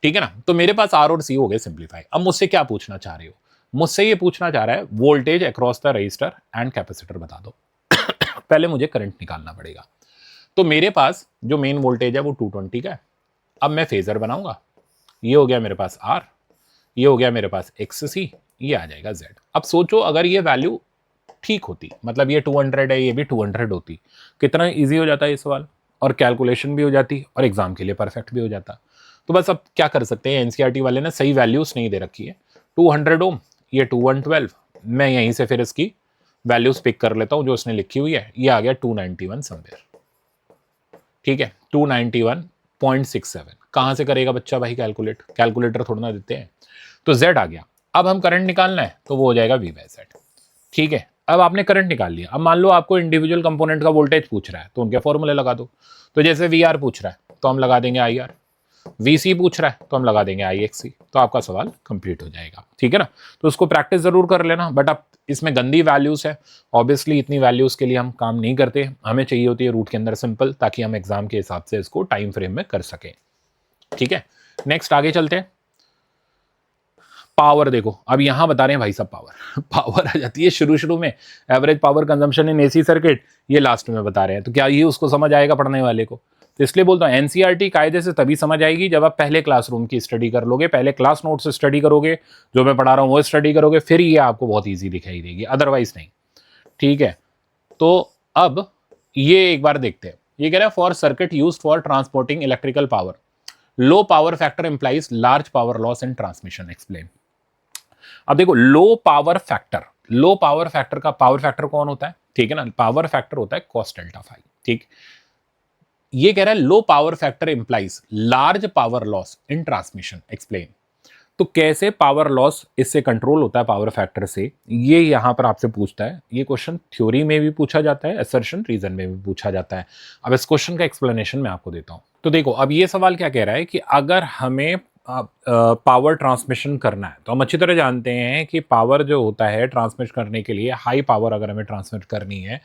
ठीक है ना। तो मेरे पास R और C हो गए सिंप्लीफाई। अब मुझसे क्या पूछना चाह रहे हो, मुझसे ये पूछना चाह रहा है voltage across the register and capacitor बता दो। पहले मुझे करंट निकालना पड़ेगा। तो मेरे पास जो मेन वोल्टेज है वो 220 का है। अब मैं फेजर बनाऊंगा, ये हो गया मेरे पास R, ये हो गया मेरे पास XC, ये आ जाएगा Z। अब सोचो अगर ये वैल्यू ठीक होती, मतलब ये 200 है, ये भी 200 होती, कितना इजी हो जाता है ये सवाल, और कैलकुलेशन भी हो जाती और एग्जाम के लिए परफेक्ट भी हो जाता। तो बस अब क्या कर सकते हैं, एनसीईआरटी वाले ने सही वैल्यूज नहीं दे रखी है। 200 ओम, ये 2 1 12, मैं यहीं से फिर इसकी वैल्यूज पिक कर लेता हूं जो उसने लिखी हुई है। ये आ गया 291 समवेयर, ठीक है, 291.67। कहां से करेगा बच्चा भाई कैलकुलेट, कैलकुलेटर थोड़ा ना देते हैं। तो Z आ गया। अब हम करंट निकालना है तो वो हो जाएगा V/Z, ठीक है। अब आपने करंट निकाल लिया। अब मान लो आपको इंडिविजुअल कंपोनेंट का वोल्टेज पूछ रहा है तो उनके फॉर्मूले लगा दो। तो जैसे VR पूछ रहा है तो हम लगा देंगे IR, VC पूछ रहा है तो हम लगा देंगे IXC। तो आपका सवाल कंप्लीट हो जाएगा, ठीक है ना। तो उसको प्रैक्टिस जरूर कर लेना। बट अब इसमें गंदी वैल्यूज है, ऑब्वियसली इतनी वैल्यूज के लिए हम काम नहीं करते, हमें चाहिए होती है रूट के अंदर सिंपल, ताकि हम एग्जाम के हिसाब से इसको टाइम फ्रेम में कर सकें, ठीक है। नेक्स्ट आगे चलते हैं। पावर देखो, अब यहां बता रहे हैं भाई साहब पावर आ जाती है शुरू शुरू में, average power consumption in AC circuit, ये लास्ट में बता रहे हैं। तो क्या ये उसको समझ आएगा पढ़ने वाले को? तो इसलिए बोलता हूं एनसीईआरटी कायदे से तभी समझ आएगी जब आप पहले क्लासरूम की स्टडी कर लोगे, पहले क्लास नोट से स्टडी करोगे, जो मैं पढ़ा रहा हूं वो स्टडी करोगे, फिर ये आपको बहुत ईजी दिखाई देगी, अदरवाइज नहीं, ठीक है। तो अब ये एक बार देखते हैं। ये कह रहा है for circuit used for transporting electrical power, low power factor implies large power loss in transmission, explain. अब देखो लो पावर फैक्टर, लो पावर फैक्टर का पावर फैक्टर कौन होता है, ठीक है ना, पावर फैक्टर होता है cos डेल्टा फाई, ठीक। ये कह रहा है लो power factor implies large power loss in transmission, explain. तो कैसे पावर लॉस इससे कंट्रोल होता है पावर फैक्टर से, ये यहां पर आपसे पूछता है। ये क्वेश्चन थ्योरी में भी पूछा जाता है, असर्शन रीजन में भी पूछा जाता है। अब इस क्वेश्चन का एक्सप्लेनेशन मैं आपको देता हूं। तो देखो अब ये सवाल क्या कह रहा है कि अगर हमें पावर ट्रांसमिशन करना है तो हम अच्छी तरह जानते हैं कि पावर जो होता है ट्रांसमिट करने के लिए, हाई पावर अगर हमें ट्रांसमिट करनी है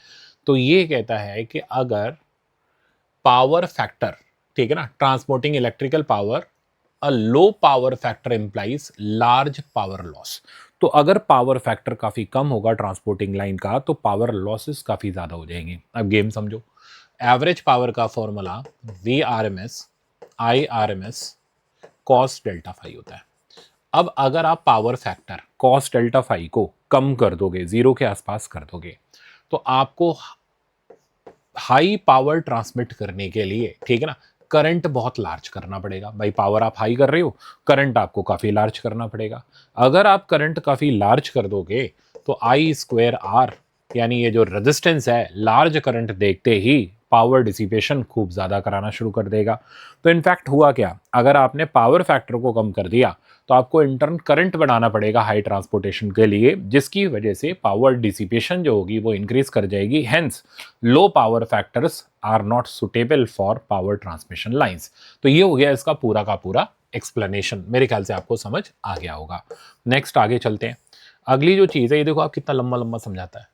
तो ये कहता है कि अगर पावर फैक्टर, ठीक है ना, transporting electrical power, a low power factor implies large power loss. तो अगर पावर फैक्टर काफी कम होगा ट्रांसपोर्टिंग लाइन का तो पावर लॉसेस काफी ज्यादा हो जाएंगे। अब गेम समझो, एवरेज पावर का formula VRMS IRMS cos delta phi होता है। अब अगर आप power factor cos delta phi को कम कर दोगे, जीरो के आसपास कर दोगे, तो आपको हाई पावर ट्रांसमिट करने के लिए, ठीक है ना, करंट बहुत लार्ज करना पड़ेगा। भाई पावर आप हाई कर रहे हो, करंट आपको काफी लार्ज करना पड़ेगा। अगर आप करंट काफी लार्ज कर दोगे तो आई स्क्वायर आर, यानी ये जो रेजिस्टेंस है, लार्ज करंट देखते ही पावर डिसिपेशन खूब ज्यादा कराना शुरू कर देगा। तो इनफैक्ट हुआ क्या, अगर आपने पावर फैक्टर को कम कर दिया तो आपको इंटरन करंट बढ़ाना पड़ेगा हाई ट्रांसपोर्टेशन के लिए, जिसकी वजह से पावर डिसिपेशन जो होगी वो इंक्रीज कर जाएगी। Hence low power factors are not suitable for power transmission lines. तो ये हो गया इसका पूरा का पूरा एक्सप्लेनेशन। मेरे ख्याल से आपको समझ आ गया होगा। नेक्स्ट आगे चलते हैं। अगली जो चीज़ है, ये देखो आप कितना लंबा लंबा समझाता है।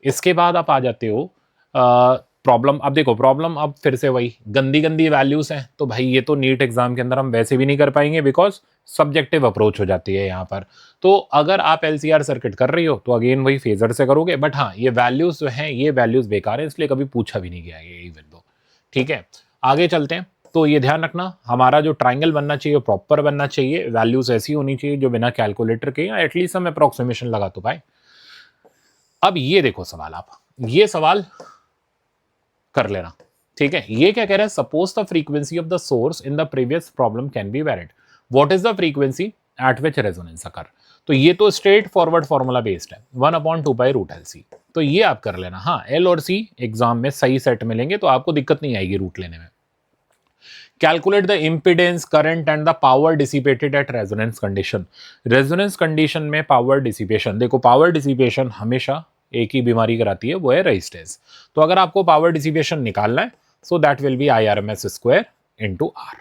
इसके बाद आप आ जाते हो प्रॉब्लम। अब देखो प्रॉब्लम, अब फिर से वही गंदी गंदी वैल्यूज हैं, तो भाई ये तो नीट एग्जाम के अंदर हम वैसे भी नहीं कर पाएंगे, बिकॉज सब्जेक्टिव अप्रोच हो जाती है यहाँ पर। तो अगर आप एलसीआर सर्किट कर रही हो तो अगेन वही फेजर से करोगे, बट हाँ ये वैल्यूज जो हैं ये वैल्यूज बेकार है, इसलिए कभी पूछा भी नहीं गया ये इवन दो। ठीक है, आगे चलते हैं। तो ये ध्यान रखना, हमारा जो ट्राइंगल बनना चाहिए प्रॉपर बनना चाहिए, वैल्यूज ऐसी होनी चाहिए जो बिना कैलकुलेटर के या एटलीस्ट हम अप्रोक्सीमेशन लगा तो पाए। अब ये देखो सवाल, आप ये सवाल कर लेना। ठीक है, ये क्या कह रहा है, suppose the frequency of the source in the previous problem can be varied, what is the frequency at which resonance occur. तो ये तो स्ट्रेट फॉरवर्ड फॉर्मूला बेस्ड है, 1/2 √LC। तो ये आप कर लेना। हाँ, एल और सी एग्जाम में सही सेट मिलेंगे तो आपको दिक्कत नहीं आएगी रूट लेने में। Calculate the impedance, current and the power dissipated at resonance condition. Resonance condition में पावर डिसिपेशन, देखो पावर डिसिपेशन हमेशा एक ही बीमारी कराती है, वो है रेजिस्टेंस। तो अगर आपको पावर डिसिपेशन निकालना है, so that will be IRMS square into R.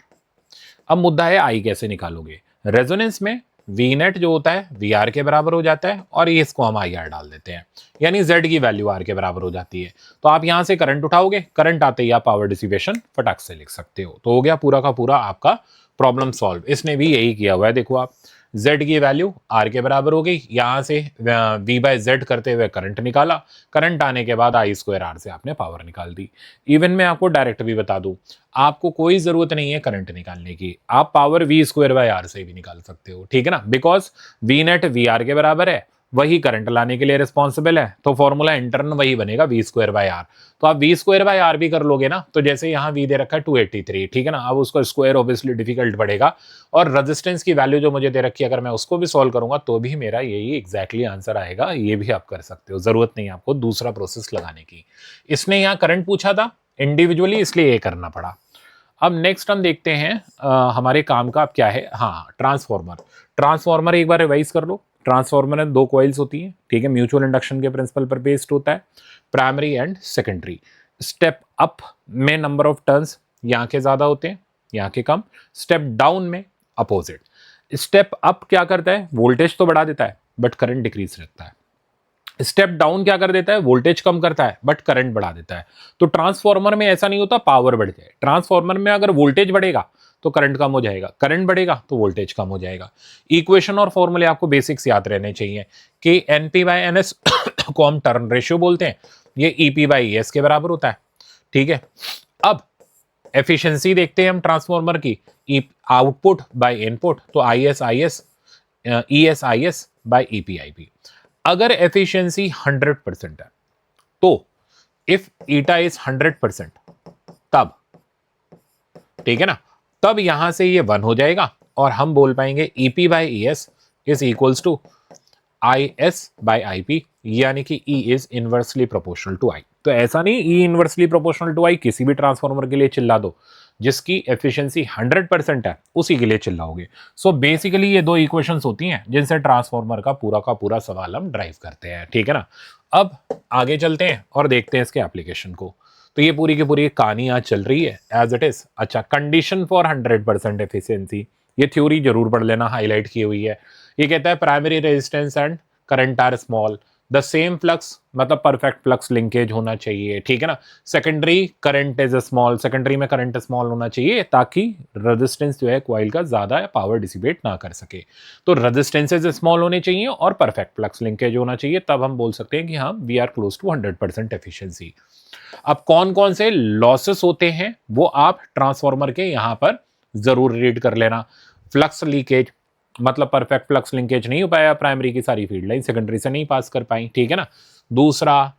अब मुद्दा है आई कैसे निकालोगे। रेजोनेंस में वी नेट जो होता है वी आर के बराबर हो जाता है, और ये इसको हम आई आर डाल देते हैं, यानी जेड की वैल्यू आर के बराबर हो जाती है। तो आप यहां से करंट उठाओगे, करंट आते ही आप पावर डिसिपेशन फटाक से लिख सकते हो। तो हो गया पूरा का पूरा आपका प्रॉब्लम सॉल्व। इसने भी यही किया हुआ है, देखो आप z की वैल्यू r के बराबर हो गई, यहां से v/z करते हुए करंट निकाला, करंट आने के बाद I²R से आपने पावर निकाल दी। इवन मैं आपको डायरेक्ट भी बता दूं, आपको कोई जरूरत नहीं है करंट निकालने की, आप पावर v²/r से भी निकाल सकते हो। ठीक है ना, बिकॉज v नेट वी के बराबर है, वही करंट लाने के लिए रिस्पॉन्सिबल है, तो फॉर्मूला इंटरन वही बनेगा v²/r। तो आप v²/r भी कर लोगे ना, तो जैसे यहाँ v दे रखा है 283, ठीक है ना, अब उसको स्क्वायर ऑब्वियसली डिफिकल्ट पड़ेगा, और रेजिस्टेंस की वैल्यू जो मुझे दे रखी है अगर मैं उसको भी सॉल्व करूंगा तो भी मेरा यही एग्जैक्टली आंसर आएगा। ये भी आप कर सकते हो, जरूरत नहीं आपको दूसरा प्रोसेस लगाने की। इसने यहाँ करंट पूछा था इंडिविजुअली, इसलिए ये करना पड़ा। अब नेक्स्ट हम देखते हैं हमारे काम का अब क्या है। हाँ, ट्रांसफॉर्मर। ट्रांसफॉर्मर एक बार रिवाइज कर लो। ट्रांसफॉर्मर में 2 कॉइल्स होती हैं, ठीक है, म्यूचुअल इंडक्शन के प्रिंसिपल पर बेस्ड होता है, primary and secondary. Step up में नंबर ऑफ टर्न्स यहाँ के ज्यादा होते हैं, यहाँ के कम। स्टेप डाउन में अपोजिट। स्टेप अप क्या करता है, वोल्टेज तो बढ़ा देता है बट करंट डिक्रीज रखता है। स्टेप डाउन क्या कर देता है, वोल्टेज कम करता है बट करंट बढ़ा देता है। तो ट्रांसफॉर्मर में ऐसा नहीं होता पावर बढ़ जाए, ट्रांसफॉर्मर में अगर वोल्टेज बढ़ेगा तो करंट कम हो जाएगा, करंट बढ़ेगा तो वोल्टेज कम हो जाएगा। इक्वेशन और फॉर्मूले आपको बेसिक्स याद रहने चाहिए कि NP/NS को हम टर्न रेशियो बोलते हैं, ये EP/ES के बराबर होता है। ठीक है, अब एफिशिएंसी देखते हैं हम ट्रांसफॉर्मर की, आउटपुट बाय इनपुट, तो IS/IS, ES/IS बाय EP/IP। अगर एफिशिएंसी 100% है तो इफ ईटा इज 100%, तब ठीक है ना, तब यहां से ये 1 हो जाएगा और हम बोल पाएंगे EP/ES is equals to IS/IP, यानी कि E is inversely proportional to I। तो ऐसा नहीं E inversely proportional to I किसी भी ट्रांसफॉर्मर के लिए चिल्ला दो, जिसकी एफिशिएंसी 100% है उसी के लिए चिल्लाओगे। सो बेसिकली ये 2 इक्वेशंस होती हैं जिनसे ट्रांसफॉर्मर का पूरा सवाल हम ड्राइव करते हैं। ठीक है ना, अब आगे चलते हैं और देखते हैं इसके एप्लीकेशन को। तो ये पूरी की पूरी कहानी आज चल रही है एज इट इज। अच्छा, कंडीशन फॉर 100% एफिशिएंसी, ये थ्योरी जरूर पढ़ लेना, हाईलाइट की हुई है। ये कहता है primary resistance and current are small, the same flux, मतलब परफेक्ट फ्लक्स लिंकेज होना चाहिए। ठीक है ना, secondary current is small, secondary में करंट स्मॉल होना चाहिए ताकि रेजिस्टेंस जो है कॉइल का ज्यादा पावर डिसिपेट ना कर सके। तो रेजिस्टेंसेज स्मॉल होने चाहिए और परफेक्ट फ्लक्स लिंकेज होना चाहिए, तब हम बोल सकते हैं कि हाँ we are close to 100% efficiency. अब कौन कौन से लॉसेस होते हैं वो आप ट्रांसफॉर्मर के यहां पर जरूर रीड कर लेना। फ्लक्स लीकेज, मतलब परफेक्ट फ्लक्स लिंकेज नहीं हो पाया, प्राइमरी की सारी फील्ड लाइन सेकेंडरी से नहीं पास कर पाई। ठीक है ना, दूसरा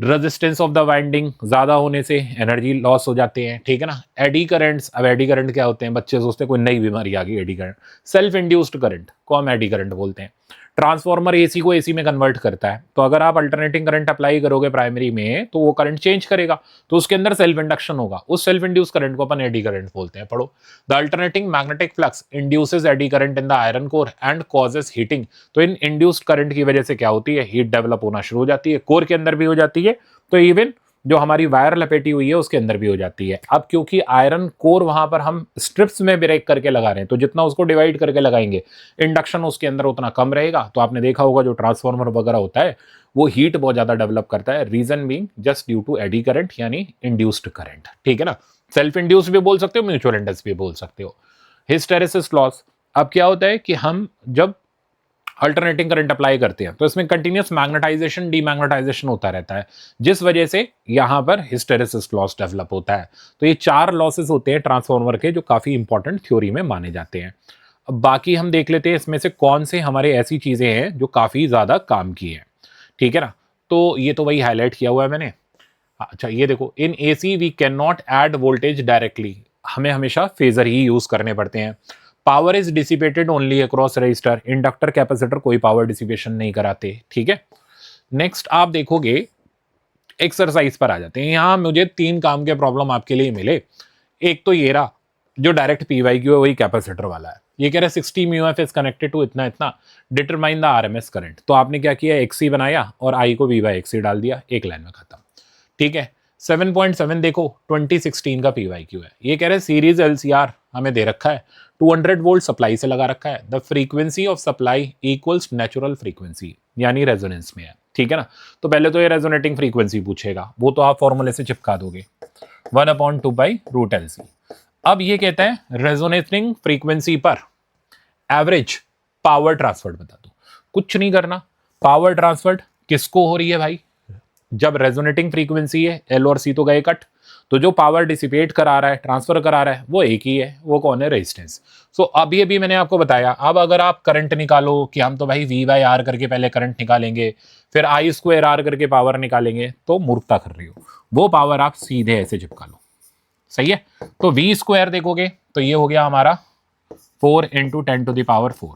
रेजिस्टेंस ऑफ द वाइंडिंग ज़्यादा होने से एनर्जी लॉस हो जाते हैं, ठीक है ना। एडी करंट्स, अब एडी करंट क्या होते हैं, बच्चे सोचते हैं कोई नई बीमारी आ गई eddy current. Self induced current को हम एडी करंट बोलते हैं। ट्रांसफॉर्मर एसी को एसी में कन्वर्ट करता है, तो अगर आप अल्टरनेटिंग करंट अप्लाई करोगे प्राइमरी में तो वो करंट चेंज करेगा, तो उसके अंदर सेल्फ इंडक्शन होगा, उस सेल्फ इंड्यूस करंट को अपन एडी करंट बोलते हैं। पढ़ो, the alternating magnetic flux induces eddy current in the iron core and causes heating. तो इन इंड्यूस्ड करंट की वजह से क्या होती है, हीट डेवलप होना शुरू हो जाती है, कोर के अंदर भी हो जाती है, तो इवन जो हमारी वायर लपेटी हुई है उसके अंदर भी हो जाती है। अब क्योंकि आयरन कोर वहां पर हम स्ट्रिप्स में ब्रेक करके लगा रहे हैं, तो जितना उसको डिवाइड करके लगाएंगे इंडक्शन उसके अंदर उतना कम रहेगा। तो आपने देखा होगा जो ट्रांसफॉर्मर वगैरह होता है वो हीट बहुत ज्यादा डेवलप करता है, reason being just due to eddy current यानी इंड्यूस्ड करंट, ठीक है ना। सेल्फ इंड्यूस्ड भी बोल सकते हो, म्यूचुअल इंडक्स भी बोल सकते हो। हिस्टेरेसिस लॉस, अब क्या होता है कि हम जब अल्टरनेटिंग करंट अप्लाई करते हैं तो इसमें कंटिन्यूस मैग्नेटाइजेशन डीमैग्नेटाइजेशन होता रहता है, जिस वजह से यहां पर हिस्टेरेसिस लॉस डेवलप होता है। तो ये 4 लॉसेस होते हैं ट्रांसफॉर्मर के जो काफी इंपॉर्टेंट थ्योरी में माने जाते हैं। अब बाकी हम देख लेते हैं इसमें से कौन से हमारे ऐसी चीजें हैं जो काफी ज्यादा काम की है, ठीक है ना। तो ये तो वही हाईलाइट किया हुआ है मैंने। अच्छा ये देखो, in AC we can not add voltage directly, हमें हमेशा फेजर ही यूज करने पड़ते हैं। Power is dissipated only across resistor, inductor capacitor कोई पावर डिसिपेशन नहीं कराते, ठीक है। नेक्स्ट आप देखोगे एक्सरसाइज पर आ जाते हैं। यहां मुझे 3 काम के प्रॉब्लम आपके लिए मिले। एक तो ये रहा जो डायरेक्ट पीवाईक्यू है वही कैपेसिटर वाला है। ये कह रहा है 60 म्यूएफ इज कनेक्टेड टू इतना इतना, डिटरमाइन द आरएमएस करंट। तो आपने क्या किया, एक्सी बनाया और आई को वी बाई एक्सी डाल दिया, एक लाइन में खत्म, ठीक है। 7.7 देखो 2016 का पीवाईक्यू है। ये कह रहे हैं सीरीज एलसीआर हमें दे रखा है, 200 वोल्ट सप्लाई से लगा रखा है, the frequency of supply equals natural frequency यानी रेजोनेंस में है, ठीक है ना। तो पहले तो ये रेजोनेटिंग फ्रीक्वेंसी पूछेगा, वो तो आप फॉर्मूले से चिपका दोगे 1/2/√LC। अब ये कहता है रेजोनेटिंग फ्रीक्वेंसी पर एवरेज पावर ट्रांसफर बता दो। कुछ नहीं करना, पावर ट्रांसफर किसको हो रही है भाई, जब रेजोनेटिंग फ्रीक्वेंसी है एल और सी तो गए कट, तो जो पावर डिसिपेट करा रहा है ट्रांसफर करा रहा है वो एक ही है, वो कौन है, रेजिस्टेंस। सो अब ये भी मैंने आपको बताया। अब अगर आप करंट निकालो कि हम तो भाई V बाई आर करके पहले करंट निकालेंगे फिर I स्क्वायर आर करके पावर निकालेंगे, तो मूर्खता कर रही हो, वो पावर आप सीधे ऐसे चिपका लो, सही है। तो V स्क्वायर देखोगे तो ये हो गया हमारा 4 × 10⁴।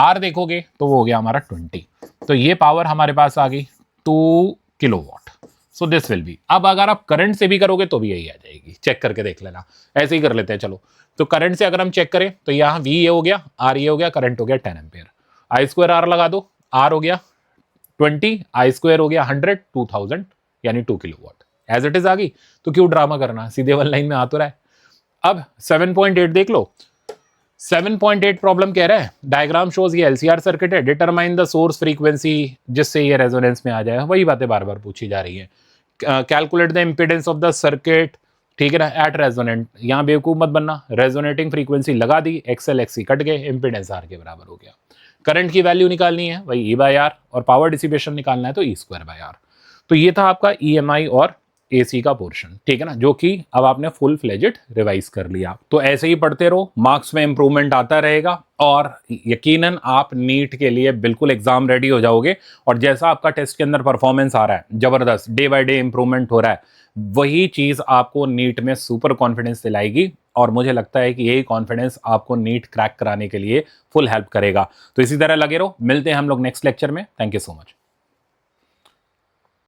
R देखोगे तो वो हो गया हमारा 20, तो ये पावर हमारे पास आ गई 2 kilowatt. So this will B, अब अगर आप करंट से भी करोगे तो भी यही आ जाएगी, चेक करके देख लेना। ऐसे ही कर लेते हैं चलो। तो करंट से अगर हम चेक करें तो यहाँ V ये हो गया, R ये हो गया, करंट हो गया 10 एम्पियर, I स्क्वायर R लगा दो, R हो गया 20, I स्क्वायर हो गया 100, 2000 यानी 2 किलोवाट। एज इट इज आ गई, तो क्यों ड्रामा करना, सीधे 1 लाइन में आ तो रहा है। अब 7.8 देख लो। 7.8 प्रॉब्लम कह रहा है, डायग्राम शोज ये एलसीआर सर्किट है, डिटरमाइन द सोर्स फ्रीक्वेंसी जिससे ये रेजोनेंस में आ जाए। वही बातें बार बार पूछी जा रही है। Calculate the impedance of the circuit, ठीक है ना, एट रेजोनेंट। यहाँ बेवकूफ मत बनना, रेजोनेटिंग फ्रीक्वेंसी लगा दी, एक्सएल एक्सी कट गए, इंपीडेंस आर के बराबर हो गया। करंट की वैल्यू निकालनी है वही E बाई आर, और पावर डिसिपेशन निकालना है तो E स्क्वायर बाई आर। तो ये था आपका EMI और AC का पोर्शन, ठीक है ना, जो कि अब आपने फुल फ्लेजेड रिवाइज कर लिया। तो ऐसे ही पढ़ते रहो, मार्क्स में इंप्रूवमेंट आता रहेगा और यकीनन आप नीट के लिए बिल्कुल एग्जाम रेडी हो जाओगे। और जैसा आपका टेस्ट के अंदर परफॉर्मेंस आ रहा है, जबरदस्त डे बाय डे इंप्रूवमेंट हो रहा है, वही चीज आपको नीट में सुपर कॉन्फिडेंस दिलाएगी। और मुझे लगता है कि यही कॉन्फिडेंस आपको नीट क्रैक कराने के लिए फुल हेल्प करेगा। तो इसी तरह लगे रहो, मिलते हैं हम लोग नेक्स्ट लेक्चर में। Thank you so much.